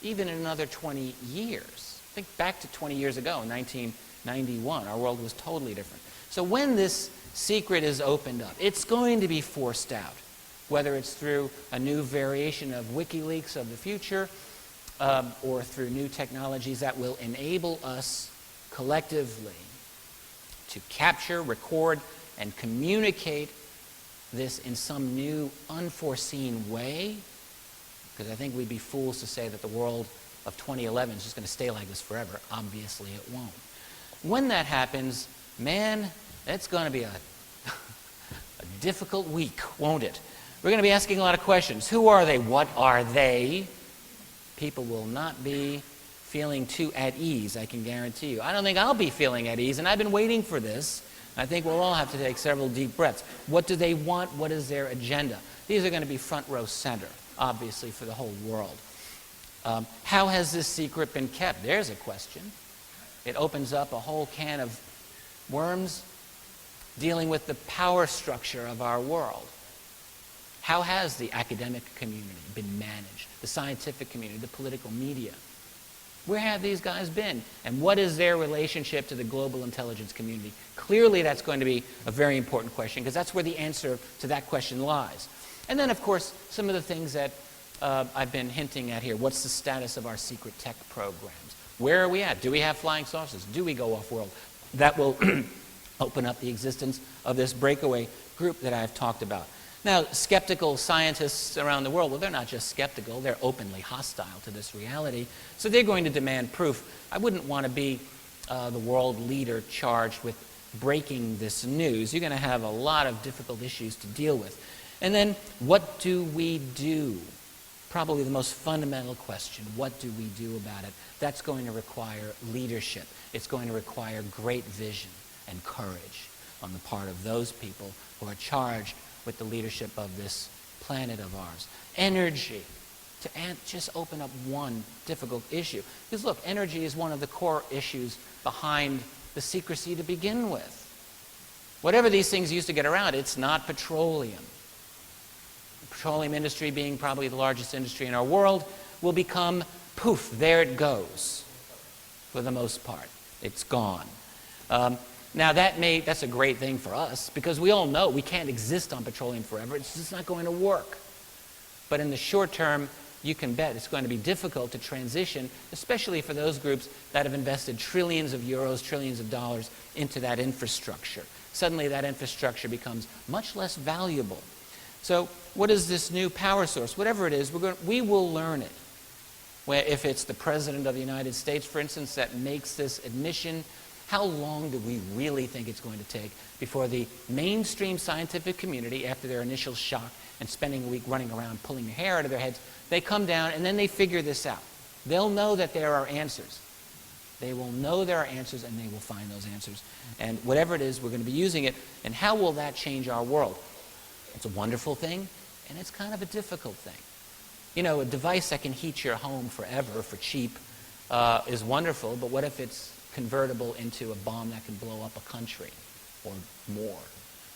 even in another 20 years. Think back to 20 years ago, in 1991. Our world was totally different. So when this secret is opened up, it's going to be forced out, whether it's through a new variation of WikiLeaks of the future or through new technologies that will enable us collectively to capture, record, and communicate this in some new, unforeseen way, because I think we'd be fools to say that the world of 2011 is just going to stay like this forever. Obviously it won't. When that happens, man, it's going to be a difficult week, won't it? We're going to be asking a lot of questions. Who are they? What are they? People will not be feeling too at ease, I can guarantee you. I don't think I'll be feeling at ease, and I've been waiting for this. I think we'll all have to take several deep breaths. What do they want? What is their agenda? These are going to be front row center, obviously, for the whole world. How has this secret been kept? There's a question. It opens up a whole can of worms dealing with the power structure of our world. How has the academic community been managed? The scientific community, the political media? Where have these guys been? And what is their relationship to the global intelligence community? Clearly, that's going to be a very important question, because that's where the answer to that question lies. And then, of course, some of the things that I've been hinting at here. What's the status of our secret tech programs? Where are we at? Do we have flying saucers? Do we go off-world? That will open up the existence of this breakaway group that I've talked about. Now, skeptical scientists around the world, well, they're not just skeptical, they're openly hostile to this reality. So they're going to demand proof. I wouldn't want to be the world leader charged with breaking this news. You're going to have a lot of difficult issues to deal with. And then, what do we do? Probably the most fundamental question. What do we do about it? That's going to require leadership. It's going to require great vision and courage on the part of those people who are charged with the leadership of this planet of ours. Energy. To just open up one difficult issue. Because look, energy is one of the core issues behind the secrecy to begin with. Whatever these things used to get around, it's not petroleum. The petroleum industry, being probably the largest industry in our world, will become poof, there it goes. For the most part, it's gone. Now that's a great thing for us, because we all know we can't exist on petroleum forever. It's just not going to work. But in the short term, you can bet it's going to be difficult to transition, especially for those groups that have invested trillions of euros, trillions of dollars into that infrastructure. Suddenly that infrastructure becomes much less valuable. So what is this new power source? Whatever it is, we will learn it. If it's the President of the United States, for instance, that makes this admission, how long do we really think it's going to take before the mainstream scientific community, after their initial shock and spending a week running around pulling their hair out of their heads, they come down and then they figure this out. They'll know that there are answers. They will know there are answers, and they will find those answers. And whatever it is, we're going to be using it. And how will that change our world? It's a wonderful thing, and it's kind of a difficult thing. You know, a device that can heat your home forever for cheap is wonderful, but what if it's convertible into a bomb that can blow up a country or more?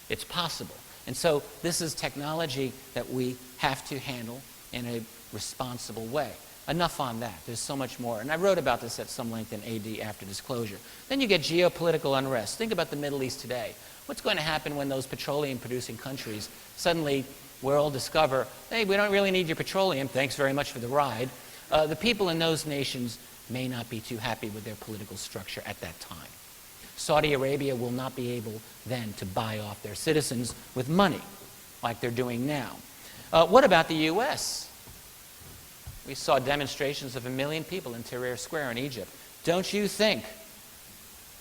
It's possible. And so this is technology that we have to handle in a responsible way. Enough on that. There's so much more. And I wrote about this at some length in AD After Disclosure. Then you get geopolitical unrest. Think about the Middle East today. What's going to happen when those petroleum-producing countries suddenly will discover, hey, we don't really need your petroleum, thanks very much for the ride. The people in those nations may not be too happy with their political structure at that time. Saudi Arabia will not be able then to buy off their citizens with money like they're doing now. What about the U.S.? We saw demonstrations of 1 million people in Tahrir Square in Egypt. Don't you think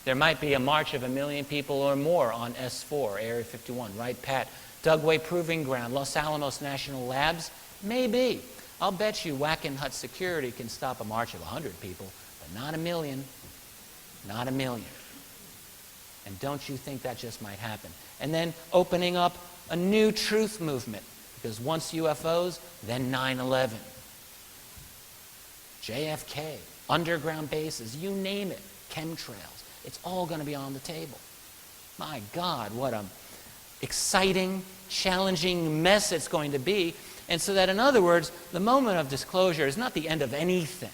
there might be a march of 1 million people or more on S4, Area 51, right, Pat? Dugway Proving Ground, Los Alamos National Labs? Maybe. I'll bet you Wackenhut Security can stop a march of 100 people, but not 1 million. Not 1 million. And don't you think that just might happen? And then opening up a new truth movement, because once UFOs, then 9/11. JFK, underground bases, you name it, chemtrails. It's all going to be on the table. My God, what an exciting, challenging mess it's going to be. And so that, in other words, the moment of disclosure is not the end of anything.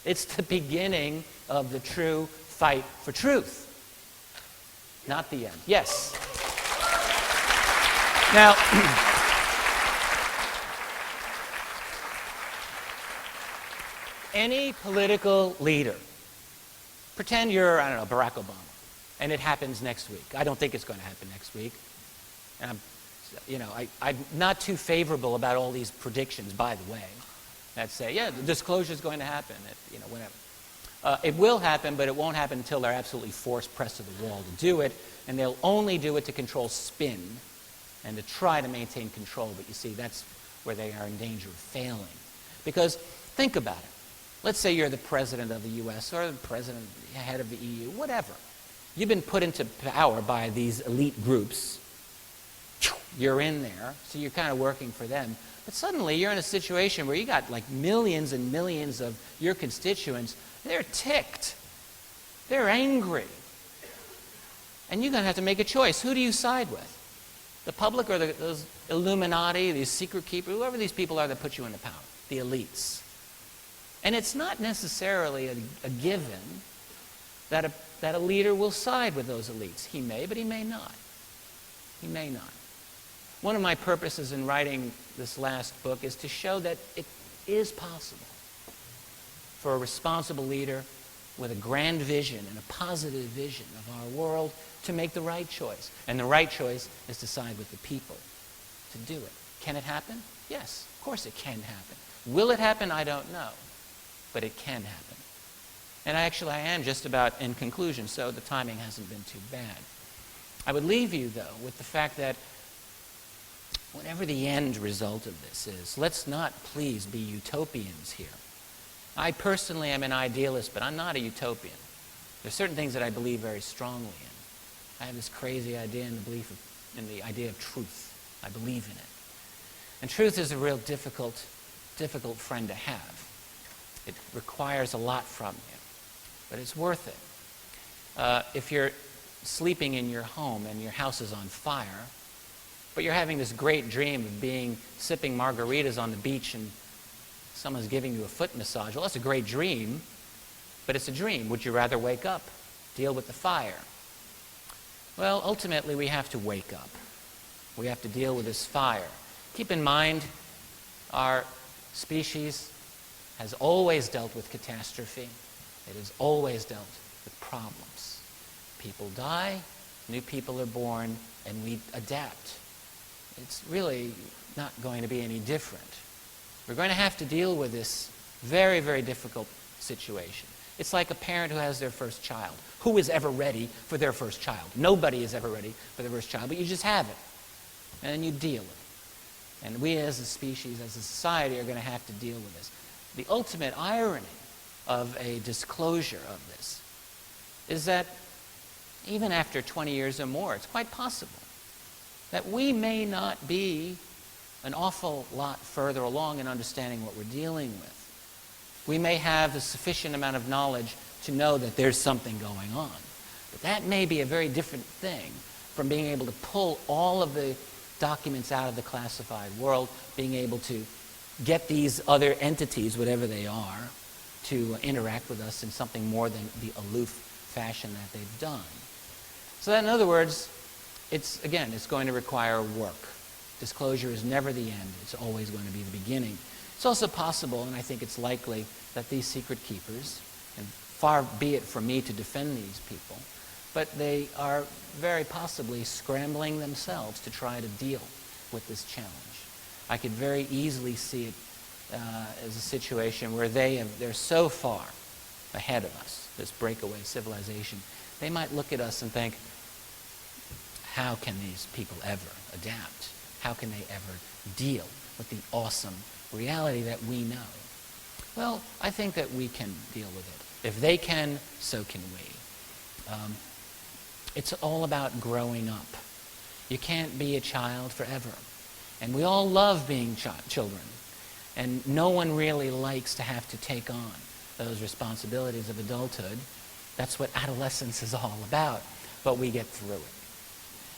It's the beginning of the true fight for truth. Not the end. Yes? Now, any political leader, pretend you're, I don't know, Barack Obama, and it happens next week. I don't think it's going to happen next week. And I'm not too favorable about all these predictions, by the way, that say, yeah, the disclosure is going to happen, whatever. It will happen, but it won't happen until they're absolutely forced, pressed to the wall to do it, and they'll only do it to control spin and to try to maintain control. But you see, that's where they are in danger of failing. Because think about it. Let's say you're the president of the U.S. or the president, head of the EU, whatever. You've been put into power by these elite groups. You're in there, so you're kind of working for them. But suddenly you're in a situation where you got like millions and millions of your constituents. They're ticked. They're angry. And you're going to have to make a choice. Who do you side with? The public or those Illuminati, these secret keepers, whoever these people are that put you into power, the elites. And it's not necessarily a given that a leader will side with those elites. He may, but he may not. He may not. One of my purposes in writing this last book is to show that it is possible for a responsible leader with a grand vision and a positive vision of our world to make the right choice. And the right choice is to side with the people to do it. Can it happen? Yes, of course it can happen. Will it happen? I don't know. But it can happen. And I am just about in conclusion, so the timing hasn't been too bad. I would leave you, though, with the fact that whatever the end result of this is, let's not please be utopians here. I personally am an idealist, but I'm not a utopian. There's certain things that I believe very strongly in. I have this crazy idea in the idea of truth. I believe in it. And truth is a real difficult friend to have. It requires a lot from you, but it's worth it. If you're sleeping in your home and your house is on fire, but you're having this great dream of sipping margaritas on the beach and someone's giving you a foot massage, well, that's a great dream, but it's a dream. Would you rather wake up, deal with the fire? Well, ultimately, we have to wake up. We have to deal with this fire. Keep in mind, our species has always dealt with catastrophe. It has always dealt with problems. People die, new people are born, and we adapt. It's really not going to be any different. We're going to have to deal with this very, very difficult situation. It's like a parent who has their first child. Who is ever ready for their first child? Nobody is ever ready for their first child, but you just have it. And then you deal with it. And we as a species, as a society, are going to have to deal with this. The ultimate irony of a disclosure of this is that even after 20 years or more, it's quite possible that we may not be an awful lot further along in understanding what we're dealing with. We may have a sufficient amount of knowledge to know that there's something going on. But that may be a very different thing from being able to pull all of the documents out of the classified world, being able to get these other entities, whatever they are, to interact with us in something more than the aloof fashion that they've done. So that, in other words, it's going to require work. Disclosure is never the end. It's always going to be the beginning. It's also possible, and I think it's likely, that these secret keepers, and far be it from me to defend these people, but they are very possibly scrambling themselves to try to deal with this challenge. I could very easily see it as a situation where they're so far ahead of us, this breakaway civilization, they might look at us and think, how can these people ever adapt? How can they ever deal with the awesome reality that we know? Well, I think that we can deal with it. If they can, so can we. It's all about growing up. You can't be a child forever. And we all love being children. And no one really likes to have to take on those responsibilities of adulthood. That's what adolescence is all about. But we get through it.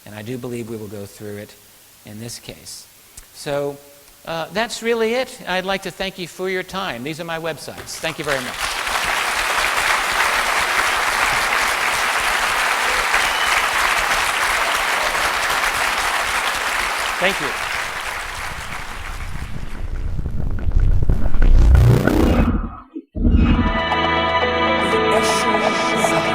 And I do believe we will go through it in this case. So that's really it. I'd like to thank you for your time. These are my websites. Thank you very much. Thank you. The essence